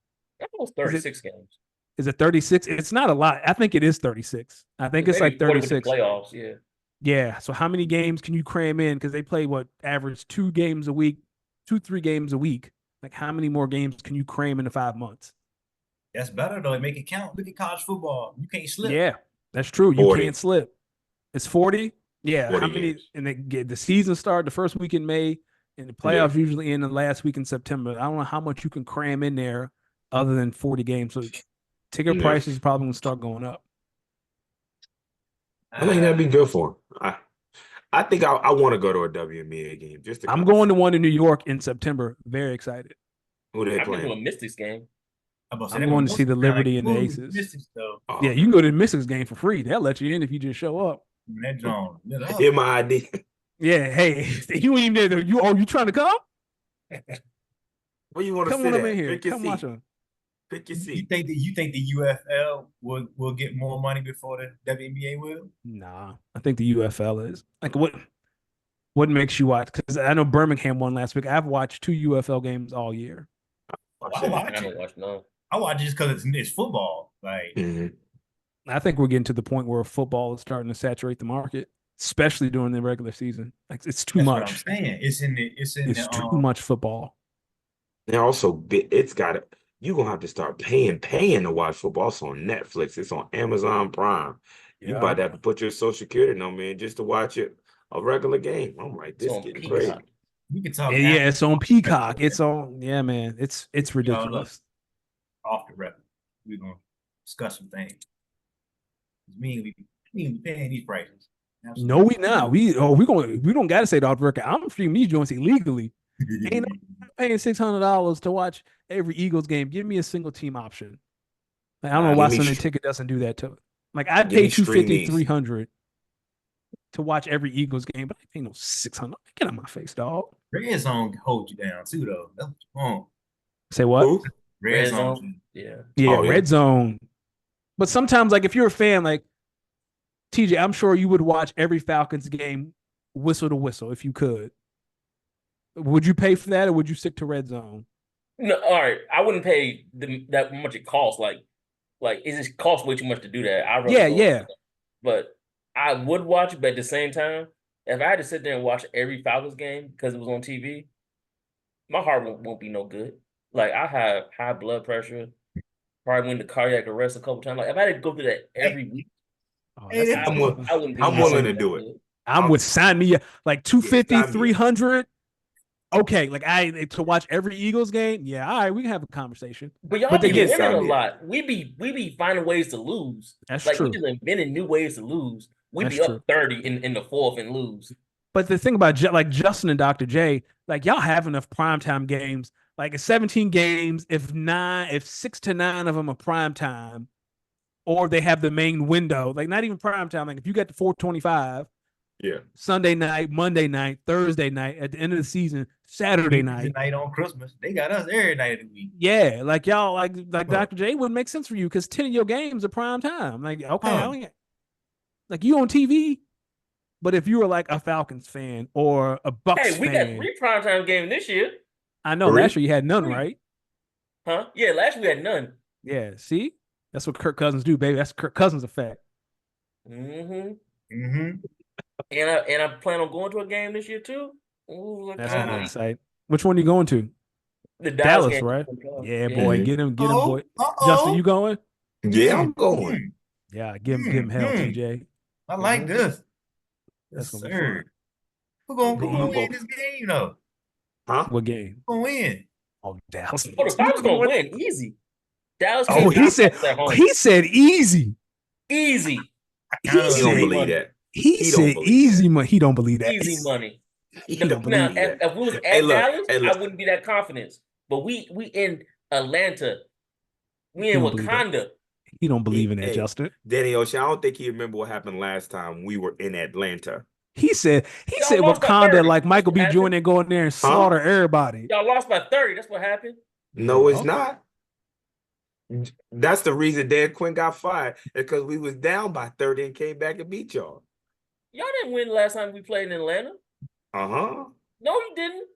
Almost 36 games. Is it 36? It's not a lot. I think it is 36. I think it's like 36 with the playoffs. Yeah. Yeah. So how many games can you cram in? Because they play what average 2 games a week, 3 games a week. Like how many more games can you cram into 5 months? That's better though. Make it count. Look at college football. You can't slip. Yeah, that's true. You 40. can't slip. It's 40. Yeah. 40 How many? games. And they get the season start the first week in May, and the playoffs usually in the last week in September. I don't know how much you can cram in there other than 40 games. So ticket prices probably gonna start going up. I think that'd be good for him. I think I want to go to a WNBA game. I'm going to one in New York in September. Very excited. Who they I'm going to playing? a Mystics game. I'm going to see the Liberty and the Aces. Mystics, though. Yeah, you can go to the Mystics game for free. They'll let you in if you just show up. That John. MID. Yeah, hey, you ain't there. You trying to come? Where you want to Come sit on up at? in here. Pick your Come seat. watch them. Pick your You seat. think the UFL will get more money before the WNBA will? Nah, I think the UFL is like what makes you watch? Because I know Birmingham won last week. I've watched 2 UFL games all year. I watch it. I watch it just because it's football. Like I think we're getting to the point where football is starting to saturate the market, especially during the regular season. Like it's too much. What I'm saying. It's too much football. And also, it's got to. You're gonna have to start paying to watch football. It's on Netflix. It's on Amazon Prime. You about to have to put your social security number in just to watch it a regular game. I'm like, this is getting crazy. We can talk. Yeah, it's on Peacock. It's on. Yeah, man. It's ridiculous. Off the record, we're gonna discuss some things. We paying these prices. Absolutely. No, we not. We don't gotta say the off the record. I'm streaming these joints illegally. Ain't no paying $600 to watch every Eagles game. Give me a single team option. Like, I don't know why Sunday Ticket doesn't do that to it. Like I pay $250, $300 to watch every Eagles game, but I pay no $600. Get out of my face, dog. Red Zone hold you down too, though. That's what's wrong. Say what? Who? Red Zone. Yeah. Red Zone. But sometimes, like if you're a fan, like TJ, I'm sure you would watch every Falcons game whistle to whistle if you could. Would you pay for that, or would you stick to Red Zone? No, all right. I wouldn't pay that much it costs. Like it just costs way too much to do that. Yeah. But I would watch it, but at the same time, if I had to sit there and watch every Falcons game because it was on TV, my heart won't be no good. Like I have high blood pressure, probably went to cardiac arrest a couple times. Like if I had to go through that every week, I'm willing to do it. I'm with sign me like 250, 300. Okay, like to watch every Eagles game. Yeah, all right, we can have a conversation. But y'all be winning a lot. We be finding ways to lose. That's like true. We just inventing new ways to lose. We That's be true. up 30 in the fourth and lose. But the thing about like Justin and Dr. J, like y'all have enough primetime games. Like it's 17 games. If 6 to 9 of them are primetime, or they have the main window, like not even primetime. Like if you got the 425. Yeah. Sunday night, Monday night, Thursday night, at the end of the season, Saturday night. Night on Christmas. They got us every night of the week. Yeah, like y'all, like Dr. J would make sense for you because 10 of your games are prime time. Like, okay, like you on TV. But if you were like a Falcons fan or a Bucks fan. Hey, we got 3 primetime games this year. I know, last year you had none, right? Huh? Yeah, last year we had none. Yeah, see? That's what Kirk Cousins do, baby. That's Kirk Cousins effect. And I plan on going to a game this year too. Ooh, that's gonna be exciting. Which one are you going to? The Dallas, right? Yeah, boy. Get him, boy. Justin, you going? Yeah, I'm going. Yeah, give him hell, TJ. I like this. That's gonna be fun. Who gonna win this game though? Huh? What game? Who gonna win? Oh, Dallas. Oh, the Falcons gonna win easy. Dallas. Oh, he said easy. Easy. He don't believe that. He said easy money. He don't believe that. Easy money. He don't believe that. If we was at Dallas, I wouldn't be that confident. But we in Atlanta. We in Wakanda. He don't believe in that, Justin. Danny Ocean, I don't think he remember what happened last time we were in Atlanta. He said Y'all lost by Wakanda 30. like Michael That's B. what Jordan happened. go in there and slaughter everybody. Y'all lost by 30. That's what happened. No, it's Okay. not. That's the reason Dan Quinn got fired, because we was down by 30 and came back and beat y'all. Y'all didn't win the last time we played in Atlanta. Uh-huh. No, you didn't.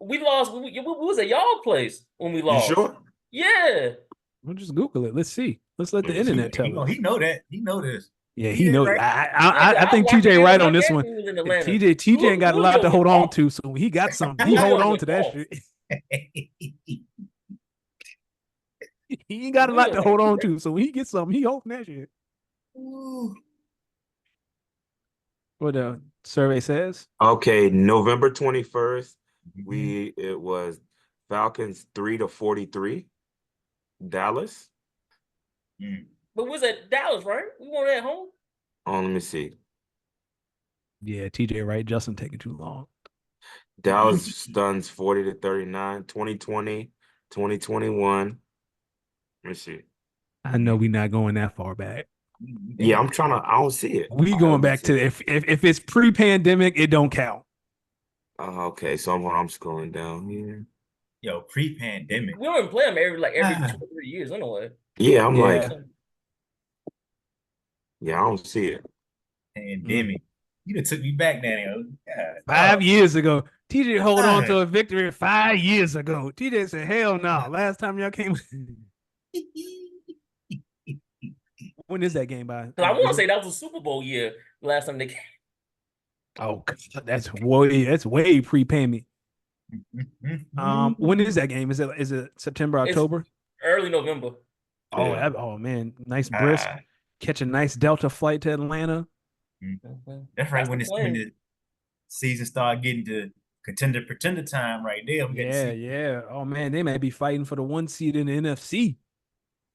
We lost. We was at y'all place when we You lost. sure? Yeah. We'll just Google it. Let's see. Let's let the Let me see. internet tell us. He know that. He know this. Yeah, He he did knows. right. I think watched the TJ game right with my on this dad one. when we was in Atlanta. TJ ain't got a lot to Julio hold went on off. to, so he got something. He Julio hold on went to that off. shit. He ain't got a lot Julio to hold on to, so when he gets something, he holding that shit. Ooh. What the survey says? Okay, November 21st, Mhm. it was Falcons 3-43, Dallas. Mm. But we was at Dallas, right? We weren't at home. Oh, let me see. Yeah, TJ right. Justin taking too long. Dallas stuns 40-39, 2020, 2021. Let me see. I know we not going that far back. Yeah, I'm trying to. I don't see it. We All right, going let me back see. to if it's pre-pandemic, it don't count. Okay, so I'm scrolling down here. Yo, pre-pandemic. We don't play them every 2 Ah. or 3 years anyway. Yeah, I'm like, Yeah. yeah, I don't see it. Pandemic. You done took me back, Daniel. God, 5 years ago. TJ hold on God. to a victory 5 years ago. TJ said, hell no. Last time y'all came. When is that game by? Because I want to say that was a Super Bowl year last time they came. Oh, God, that's way pre-payment. When is that game? Is it September, It's October? early November. Oh, Yeah. oh man, nice brisk. Ah. Catch a nice Delta flight to Atlanta. That's right when the plan. the season start getting to contender pretender time right there. We got to Yeah, see. yeah. Oh man, they might be fighting for the 1 seed in the NFC.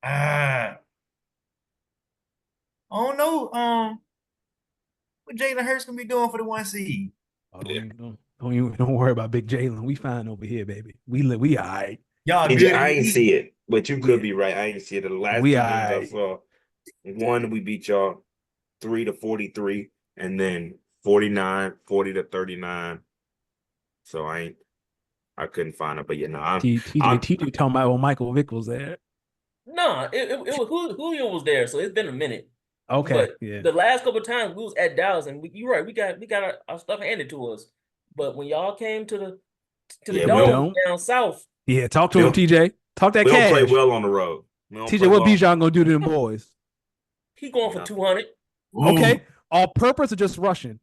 Ah. Oh no. What Jalen Hurts gonna be doing for the 1 seed? Oh, don't worry about Big Jalen. We fine over here, baby. We all right. Y'all TJ, good I in the ain't East? see it, but you could We be right. I ain't see it. The last we two all games I right. saw, one we beat y'all 3-43, and then 49, 40-39. So I couldn't find it, but you know, TJ talking about when Michael Vick was there. No, it was Julio was there, so it's been a minute. Okay, But yeah. the last couple of times we was at Dallas, and you're right, we got our stuff handed to us. But when y'all came to the yeah, we dome don't. down south, Yeah, talk to we him, don't, TJ. Talk that we don't play cash. well on the road. We don't play TJ, what well. Bijan gonna do to them boys? he going for Nothing. 200. Okay, Ooh. all purpose or just rushing?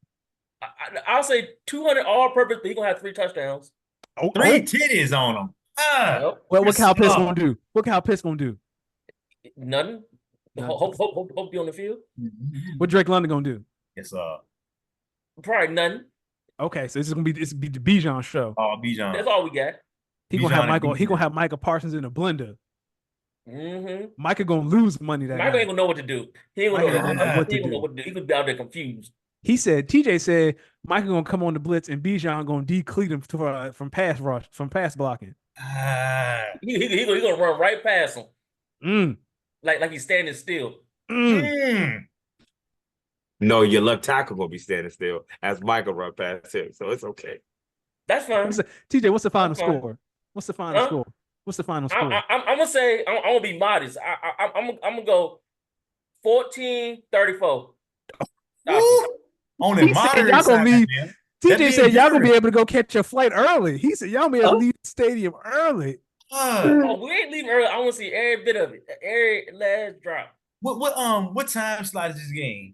I'll say 200 all purpose, but he gonna have 3 touchdowns. Oh, 3 titties on them. Ah. Yep. well, what Kyle Pitts Oh. gonna do? What Kyle Pitts gonna do? Nothing. Nothing. Hope be on the field. What Drake London gonna do? Yes, Probably nothing. Okay, so this is gonna be the Bijan show. Bijan. That's all we got. He gonna have Michael. He gonna have Michael Parsons in a blender. Mm-hmm. Michael gonna lose money that Michael night. ain't gonna know what to do. He ain't Michael gonna ain't know. gonna know what He to ain't gonna know do. what to do. He could be out there confused. He said, TJ said, Michael gonna come on the blitz and Bijan gonna decleat him from pass rush, from pass blocking. Ah. He gonna run right past him, Mm, like he's standing still. mm. No, your left tackle gonna be standing still as Michael run past him, so it's okay. That's fine. TJ, what's the final That's fine. score? What's the final Huh? score? What's the final score? I'm gonna say I'm gonna be modest. I'm gonna go 14-34. On the He said moderate y'all gonna side, leave. man. TJ said y'all gonna be able to go catch your flight early. He said y'all gonna be able to leave the stadium early. Oh, we ain't leaving early. I want to see every bit of it, every last drop. What time slot is this game?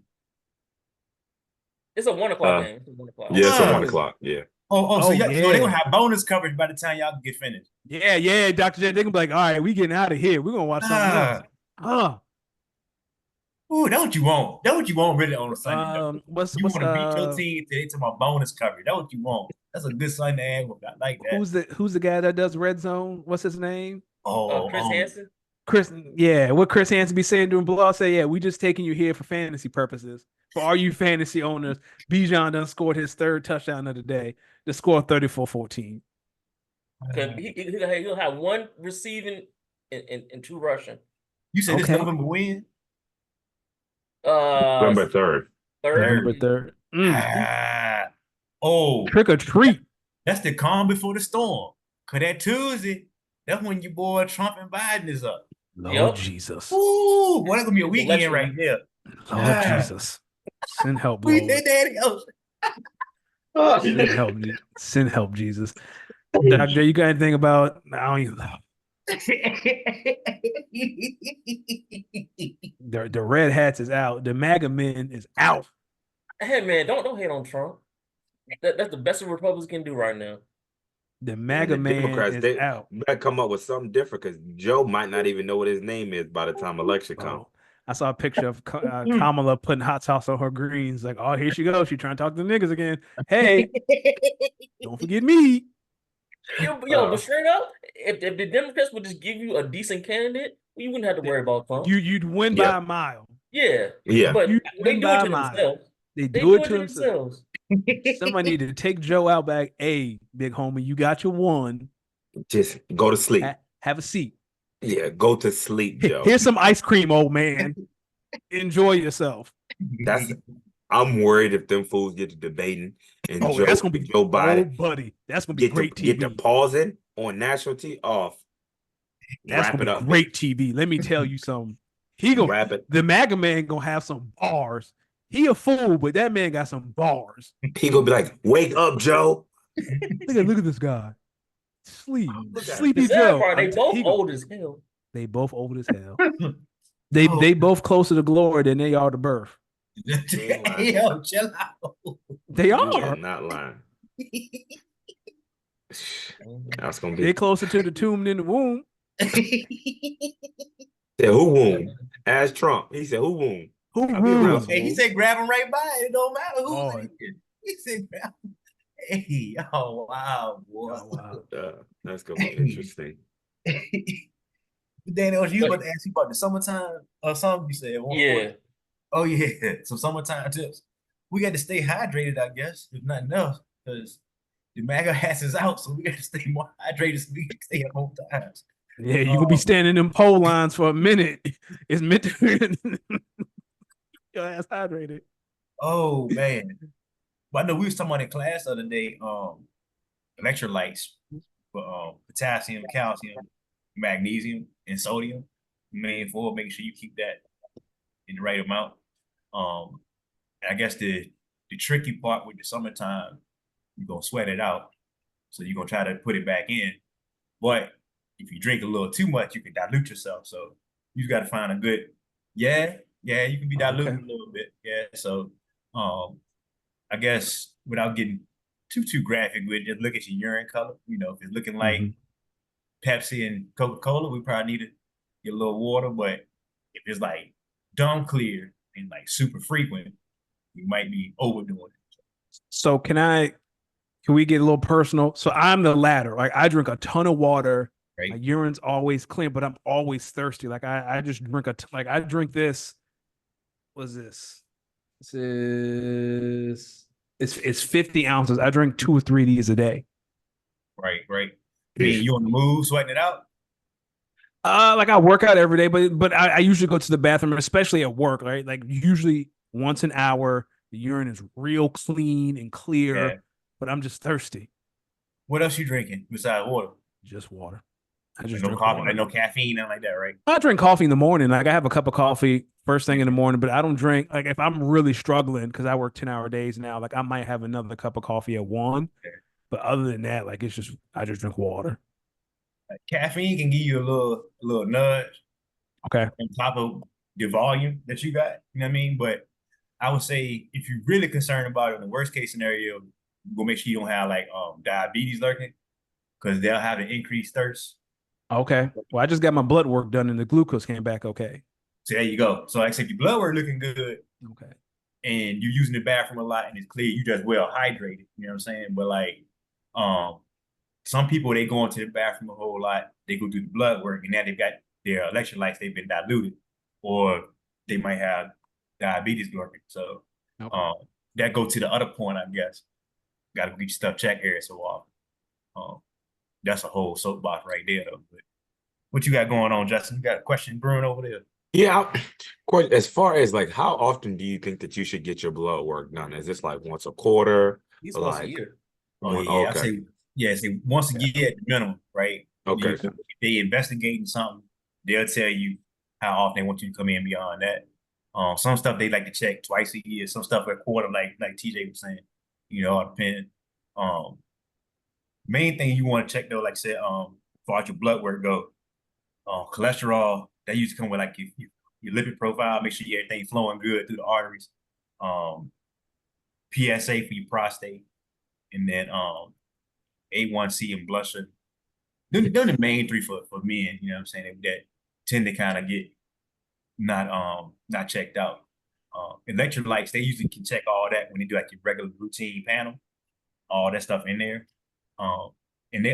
It's a 1 o'clock game. It's a 1 o'clock. Yeah, it's a Ah. 1 o'clock. Yeah. So yeah. they gonna have bonus coverage by the time y'all get finished. Yeah, Dr. J. They gonna be like, all right, we getting out of here. We're gonna watch something else. Ooh, that what you want. That what you want really on a Sunday. You What's want to beat your team to my bonus coverage. That what you want. That's a good Sunday. I like that. Who's the guy that does red zone? What's his name? Chris Hansen. What Chris Hansen be saying during blowout? Say, yeah, we just taking you here for fantasy purposes. For all you fantasy owners, Bijan done scored his 3rd touchdown of the day. The score 34-14. He'll have 1 receiving and 2 rushing. You said this November when? November 3rd. November 3rd. Ah, oh, Trick or treat. that's the calm before the storm. Cause that Tuesday, that's when your boy Trump and Biden is up. Lord Yep. Jesus. Ooh, boy, that's gonna be a It's weekend election right week. there. Lord Ah, Jesus. Send help, we did Lord. that. Send help. Send help, Jesus. Dr. J, you got anything about I don't even the red hats is out. The MAGA men is out. Hey man, don't hate on Trump. That's the best the Republicans can do right now. The And MAGA the man Democrats, is they out. better come up with something different because Joe might not even know what his name is by the time election comes. Oh, I saw a picture of Kamala putting hot sauce on her greens. Like, oh, here she goes. She trying to talk to the niggas again. Hey, don't forget me. But straight up, if the Democrats would just give you a decent candidate, you wouldn't have to worry about Trump. You'd win by Yeah, a mile. Yeah, yeah. but You'd they win do it by a to mile. themselves. They They do do it it to to themselves. themselves. Somebody need to take Joe out back. Hey, big homie, you got your one. Just go to sleep. Have a seat. Yeah, go to sleep, Joe. Here's some ice cream, old man. Enjoy yourself. That's I'm worried if them fools get to debating and Oh, that's gonna be Joe oh, Biden buddy. That's gonna be get to great TV. pausing on national TV off. That's Wrap gonna it be up, great baby. TV. Let me tell you something. He go Wrap it. the MAGA man gonna have some bars. He a fool, but that man got some bars. He gonna be like, "Wake up, Joe." Look at this guy. Look at him. The Sleepy sad Joe. part, they both He go. old as hell. They both old as hell. Oh, They both closer to glory than they are to birth. You ain't lying. yo, chill out. They You are are. not lying. That's gonna They be. closer to the tomb than the womb. Said who won? Ask Trump. He said who won? Who I'll be around some Hey, he moves. said grab him right by it. It don't matter who's Lord. in here. He said grab him. Hey, oh wow, boy. Oh wow. That's gonna be interesting. Daniel, you But about to ask you about the summertime song you said. yeah, Oh yeah, some summertime tips. We got to stay hydrated, I guess, if nothing else, because the MAGA hats is out, so we got to stay more hydrated so we can stay at home times. Yeah, you gonna be Um, standing in pole lines for a minute. It's meant to your ass hydrated. oh man, but I know we was talking about in class the other day. Electrolytes for potassium, calcium, magnesium, and sodium. Main for making sure you keep that in the right amount. Um, I guess the tricky part with the summertime, you're gonna sweat it out. So you're gonna try to put it back in. But if you drink a little too much, you can dilute yourself. So you got to find a good, yeah, you can be Okay. diluted a little bit. Yeah. So I guess without getting too graphic with it, just look at your urine color. You know, if it's looking like Mhm. Pepsi and Coca-Cola, we probably need to get a little water. But if it's like dumb clear and like super frequent, we might be overdoing it. So can we get a little personal? So I'm the latter. Like I drink a ton of water. My Right. urine's always clean, but I'm always thirsty. Like I just drink like I drink this. What's this? This is it's 50 ounces. I drink 2 or 3 of these a day. Right. Right. I mean, you on the move, sweating it out? Like I work out every day, but I usually go to the bathroom, especially at work, right? Like usually once an hour, the urine is real clean and Yeah. clear, but I'm just thirsty. What else you drinking besides water? Just water. I just Like no drink coffee, like water. no caffeine, nothing like that, right? I drink coffee in the morning. Like I have a cup of coffee first thing in the morning, but I don't drink like if I'm really struggling because I work 10-hour days now, like I might have another cup of coffee at 1. But other than that, like it's just I just drink water. Like caffeine can give you a little nudge Okay. on top of the volume that you got. You know what I mean? But I would say if you're really concerned about it, in the worst case scenario, go make sure you don't have like diabetes lurking because they'll have an increased thirst. Okay. Well, I just got my blood work done and the glucose came back okay. So there you go. So like I said, if your blood work looking good Okay. and you're using the bathroom a lot and it's clear, you just well hydrated. You know what I'm saying? But like um some people they go into the bathroom a whole lot. They go do the blood work, and now they've got their electrolytes. They've been diluted, or they might have diabetes lurking. So Okay. um, that go to the other point, I guess. Got to get your stuff checked every so often. That's a whole soapbox right there, though. But what you got going on, Justin? You got a question brewing over there? Yeah. As far as like, how often do you think that you should get your blood work done? Is this like once a quarter He's or once a like year. Oh one? yeah, I Okay. say yeah. Say once a Yeah. year at the minimum, right? Okay. If they investigating something, they'll tell you how often they want you to come in beyond that. Some stuff they like to check twice a year. Some stuff a quarter, like TJ was saying. All depend. Um, Main thing you want to check though, like I said, as far as your blood work go, cholesterol that usually come with like your lipid profile. Make sure everything flowing good through the arteries. Um, PSA for your prostate, and then A1C and blood sugar. They're the main three for men, you know what I'm saying, that tend to kind of get not checked out. Electrolytes, they usually can check all that when they do like your regular routine panel, all that stuff in there. Um, and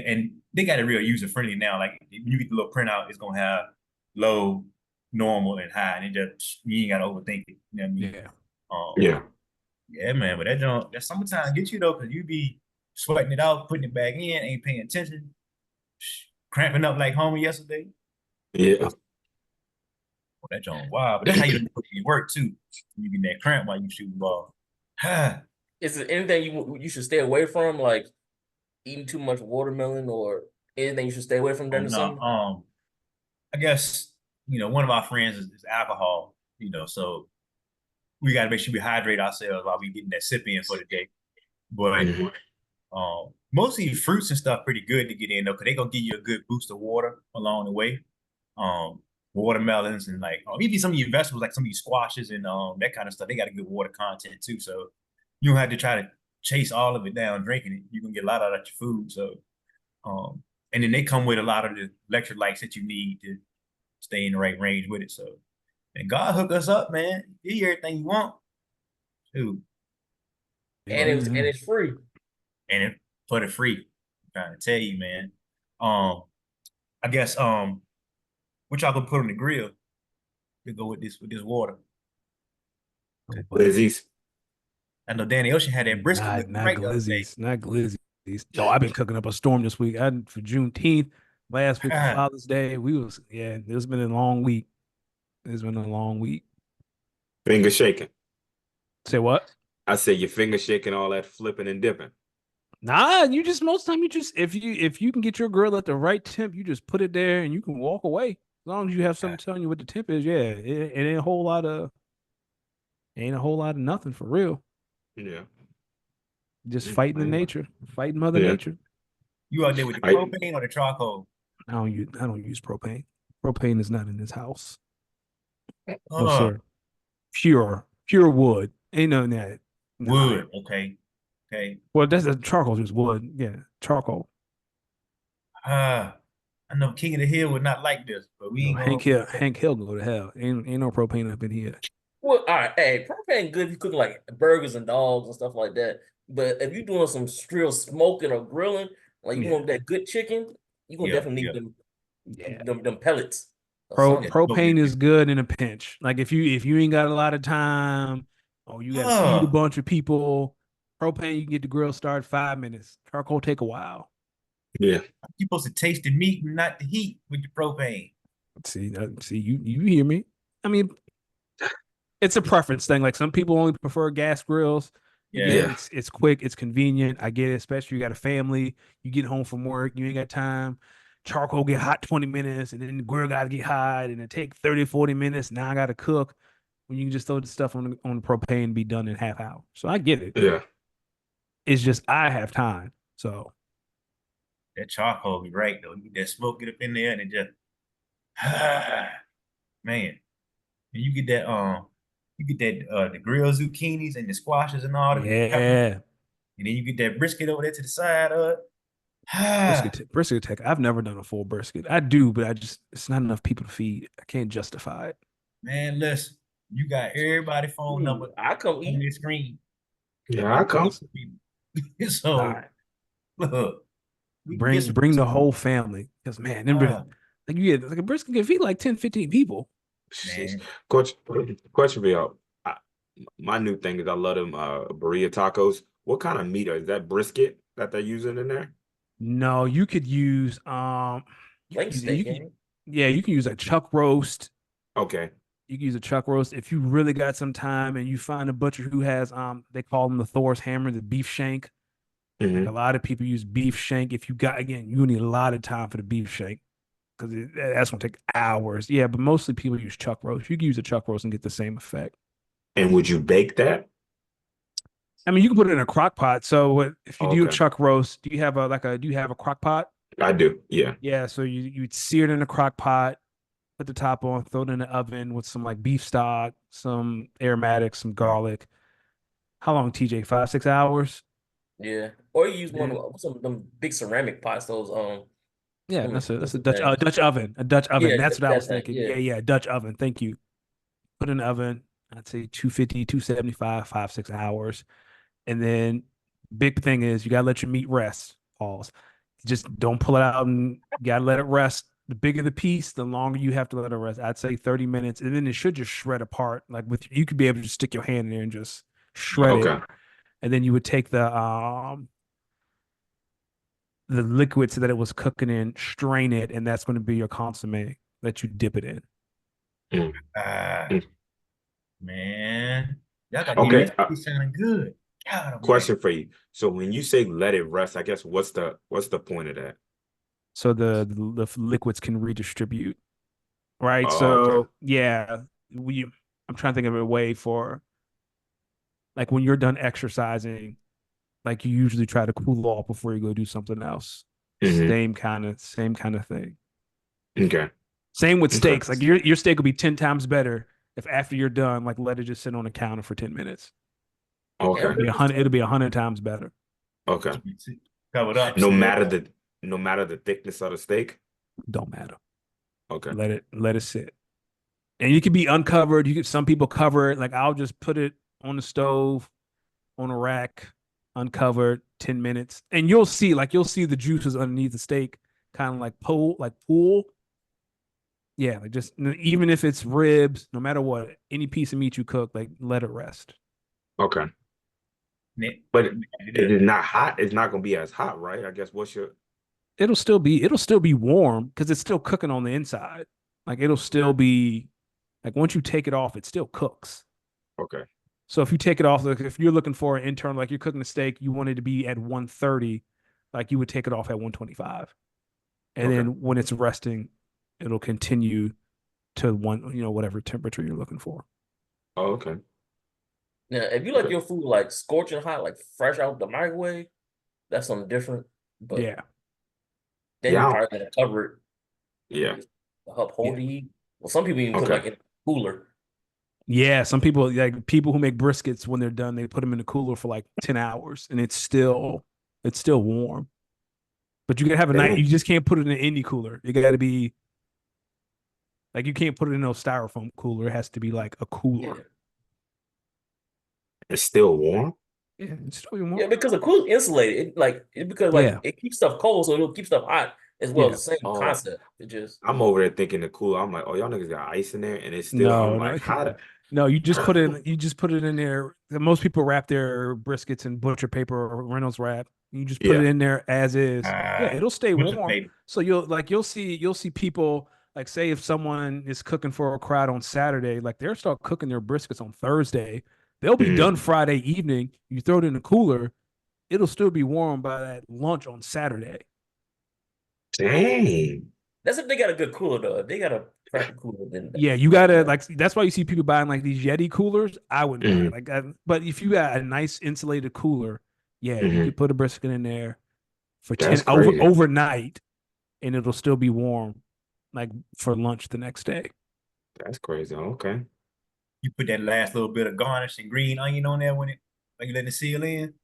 they got it real user friendly now. Like when you get the little printout, it's gonna have low, normal, and high, and it just you ain't gotta overthink it. You know what I mean? Yeah. Yeah. Yeah, man, but that summertime get you though, because you be sweating it out, putting it back in, ain't paying attention, cramping up like homie yesterday. Yeah. Oh, that joint wild, but that's how you put it in work too. You get that cramp while you shoot the ball. Oh Is there anything you should stay away from, like eating too much watermelon or anything you should stay away from during the no, summer? I guess one of our friends is alcohol. So we got to make sure we hydrate ourselves while we getting that sip in for the day. But Mhm. mostly fruits and stuff pretty good to get in though, because they gonna give you a good boost of water along the way. Um, Watermelons and like even some of your vegetables, like some of your squashes and that kind of stuff, they got a good water content too. So you don't have to try to chase all of it down drinking it. You can get a lot out of your food. So and then they come with a lot of the electrolytes that you need to stay in the right range with it. So and God hook us up, man. Give you everything you want. Dude. And Amen. it's free. And for the free. I'm trying to tell you, man. Um, I guess what y'all gonna put on the grill to go with this water? Oh, buddy. Lizzie's. I know Danny Ocean had that brisket Not looking not right the other day. glizzies. Not glizzies. Yo, I've been cooking up a storm this week. For Juneteenth, last week for Father's Day. It's been a long week. It's been a long week. Finger shaking. Say what? I said your finger shaking, all that flipping and dipping. Nah, you just most time you just if you can get your grill at the right temp, you just put it there and you can walk away. As long as you have something telling you what the temp is, yeah. It ain't a whole lot of nothing for real. Yeah. Just fighting the nature, fighting Mother Yeah. Nature. You out there with the I propane or the charcoal? I don't use propane. Propane is not in this house. No, Uh, sir. Pure wood. Ain't none of that. Nah. Wood. Okay. Okay. Well, that's a charcoal, just wood. Yeah, charcoal. I know King of the Hill would not like this, but we No, ain't gonna. Hank Hill go to hell. Ain't no propane up in here. Well, all right, hey, propane good if you cook like burgers and dogs and stuff like that. But if you're doing some real smoking or grilling, like you Yeah, want that good chicken, you're gonna Yeah. definitely Yeah. need them yeah. them pellets or Pro Yeah. something. Smoke it. propane is good in a pinch. Like if you ain't got a lot of time, or you got to feed a Oh bunch of people, propane you can get the grill started 5 minutes. Charcoal take a while. yeah. you supposed to taste the meat and not the heat with the propane. See, you hear me? I mean, it's a preference thing. Like some people only prefer gas grills. You get Yeah. Yeah. it's quick, it's convenient. I get it, especially you got a family. You get home from work, you ain't got time. Charcoal get hot 20 minutes, and then the grill got to get hot, and it take 30, 40 minutes. Now I got to cook. When you can just throw the stuff on the propane and be done in half hour. So I get it. Yeah. It's just I have time. So That charcoal be right though. You get that smoke get up in there and it just man. And you get that the grilled zucchinis and the squashes and all the peppers. yeah, And then you get that brisket over there to the side of it. brisket tech. I've never done a full brisket. I do, but it's not enough people to feed. I can't justify it. Man, listen, you got everybody phone number Ooh, I come on eat. your screen. Yeah, I come. All So right. look, we can get Bring some the whole family. Because man, ah, like you get like a brisket can feed like 10, 15 people. Jeez. man. Coach, question for y'all. My new thing is I love them burrito tacos. What kind of meat is that brisket that they're using in there? No, you could use Link you steak, can ain't it? yeah, you can use a chuck roast. Okay. You can use a chuck roast. If you really got some time and you find a butcher who has they call them the Thor's hammer, the beef shank. Like a lot of people use beef shank. If you got again, you need a lot of time for the beef shank because that's gonna take hours. Yeah, but mostly people use chuck roast. You can use a chuck roast and get the same effect. And would you bake that? I mean, you can put it in a crock pot. So if you do a Okay. chuck roast, do you have do you have a crock pot? I do. Yeah. Yeah, so you'd sear it in a crock pot, put the top on, throw it in the oven with some like beef stock, some aromatics, some garlic. How long, TJ? 5, 6 hours? Yeah. Or you use one Then of some of them big ceramic pots, those yeah, them that's a expensive Dutch things. Dutch oven. A Dutch oven. Yeah, That's what I was that thing. thinking. Yeah. Yeah, yeah, Dutch oven. Thank you. Put in the oven. I'd say 250, 275, 5, 6 hours. And then big thing is you gotta let your meat rest. Pause. Just don't pull it out and you gotta let it rest. The bigger the piece, the longer you have to let it rest. I'd say 30 minutes, and then it should just shred apart. Like with you could be able to just stick your hand in there and just shred it. Okay. And then you would take the liquid so that it was cooking in, strain it, and that's going to be your consomme that you dip it in. Mm. Ah, Mm. man, y'all got these Okay. recipes sounding good. God, oh, man. Question for you. So when you say let it rest, I guess what's the point of that? So the liquids can redistribute, right? Oh, okay. So yeah, we I'm trying to think of a way for like when you're done exercising, like you usually try to cool off before you go do something else. Hmm. Same kind of thing. Okay. Same with Okay. steaks. Like your steak will be 10 times better if after you're done, like let it just sit on the counter for 10 minutes. Yeah, Okay. It'll be a hundred. It'll be 100 times better. Okay. Covered up, No still. matter the no matter the thickness of the steak. Don't matter. Okay. Let it sit. And you can be uncovered. You can some people cover it. Like I'll just put it on the stove, on a rack, uncovered, 10 minutes. And you'll see the juices underneath the steak, kind of like pool. Yeah, like just even if it's ribs, no matter what, any piece of meat you cook, like let it rest. Okay. Nick, But it is not hot. It's not gonna be as hot, right? I guess what's your It'll still be warm because it's still cooking on the inside. Like it'll still be like once you take it off, it still cooks. okay. So if you take it off, like if you're looking for an internal, like you're cooking a steak, you want it to be at 130, like you would take it off at 125. And Okay. then when it's resting, it'll continue to whatever temperature you're looking for. Oh, okay. now if you like Okay. your food like scorching hot, like fresh out the microwave, that's something different. But Yeah. then Yeah. you probably gotta cover it Yeah. to help Yeah. hold the heat. Well, some people even put Okay. like in a cooler. Yeah. Some people like people who make briskets when they're done, they put them in the cooler for like 10 hours and it's still warm. But you gotta have a night. You Damn. just can't put it in an indie cooler. It gotta be like you can't put it in no styrofoam cooler. It has to be like a Yeah. cooler. It's still warm. Yeah, it's still warm. Yeah, because the cooler insulated. Because Yeah, it keeps stuff cold, so it'll keep stuff hot as well. yeah. It's the same Oh, concept. It just I'm over there thinking the cooler. I'm like, oh, y'all niggas got ice in there, and it's still. I'm No, no, like, how? no. You just put it in there. Most people wrap their briskets in butcher paper or Reynolds wrap. You just put it Yeah. in there as is. Yeah, Ah, it'll stay what's the warm. name? So you'll see people like say if someone is cooking for a crowd on Saturday, like they'll start cooking their briskets on Thursday. They'll be Mhm. done Friday evening. You throw it in the cooler, it'll still be warm by that lunch on Saturday. Dang. that's if they got a good cooler though. If they got a crappy cooler, then Yeah, you gotta like that's why you see people buying like these Yeti coolers. I wouldn't buy it. Mhm. Like, but if you got a nice insulated cooler, yeah, you Mhm. could put a brisket in there for That's 10 over crazy. overnight, and it'll still be warm, like for lunch the next day. That's crazy. Okay. You put that last little bit of garnish and green onion on there when you let it seal in.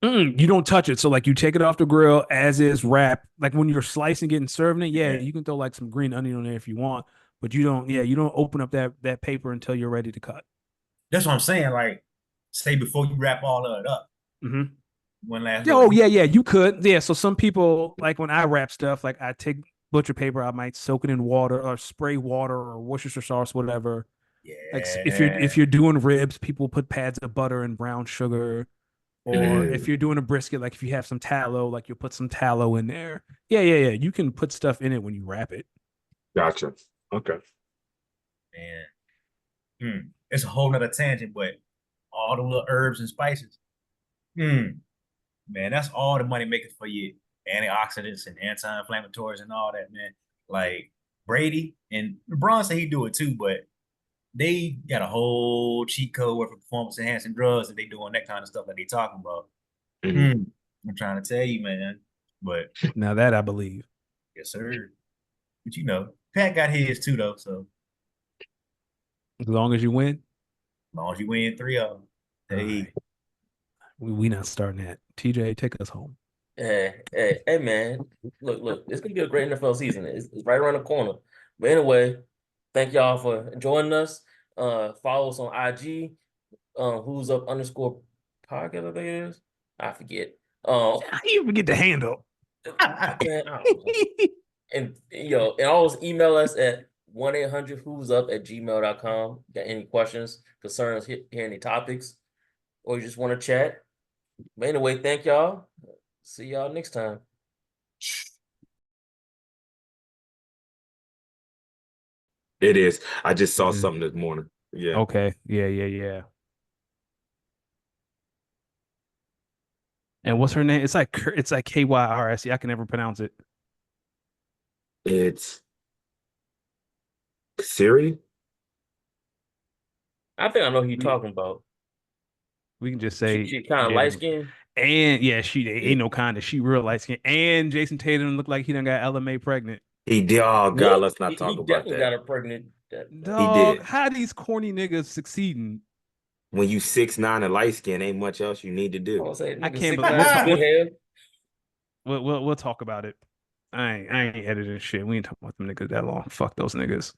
You don't touch it. So like you take it off the grill as is, wrap. Like when you're slicing it and serving it, yeah, Yeah, you can throw like some green onion on there if you want, but you don't. Yeah, you don't open up that paper until you're ready to cut. that's what I'm saying. Like, say before you wrap all of it up, Hmm. one last Yeah, little oh piece. yeah, yeah, you could. Yeah, so some people like when I wrap stuff, like I take butcher paper, I might soak it in water or spray water or Worcestershire sauce, whatever. Like if you're Yeah, doing ribs, people put pads of butter and brown sugar. Or if Mhm. you're doing a brisket, like if you have some tallow, like you'll put some tallow in there. Yeah, yeah, yeah. You can put stuff in it when you wrap it. Gotcha. Okay. man. It's a whole nother tangent, but all the little herbs and spices. Man, that's all the money making for you. Antioxidants and anti-inflammatories and all that, man. Like Brady and LeBron said he do it too, but they got a whole cheat code for performance enhancing drugs that they doing that kind of stuff that they talking about. Mhm. I'm trying to tell you, man. But Now that I believe. yes, sir. But Pat got his too, though. So As long as you win. as long as you win 3 of them, All hey, right. We not starting that. TJ, take us home. Hey, man. Look, it's gonna be a great NFL season. It's right around the corner. But anyway, thank y'all for joining us. Follow us on IG. Who's up underscore podcast, I think it is. I forget. How you forget the handle? Man, I don't know. And and always email us at 1-800-who's-up@gmail.com. Got any questions, concerns, hear any topics, or you just want to chat. But anyway, thank y'all. See y'all next time. It is. I just saw something this morning. Yeah. Okay. Yeah. And what's her name? It's like KYRSE. I can never pronounce it. It's Siri. I think I know who you're talking about. We can just She, say she kind of yeah, light skinned. and yeah, she ain't no kind of she real light skin. And Jason Tatum looked like he done got LMA pregnant. He did. Oh God, let's not He talk about definitely got that. her pregnant. He Dog, did. how these corny niggas succeeding? When you 6'9" and light skin, ain't much else you need to I do. want to say I nigga can't. 6'9", some good hair. We'll talk about it. I ain't editing shit. We ain't talking about them niggas that long. Fuck those niggas.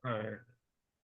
All right.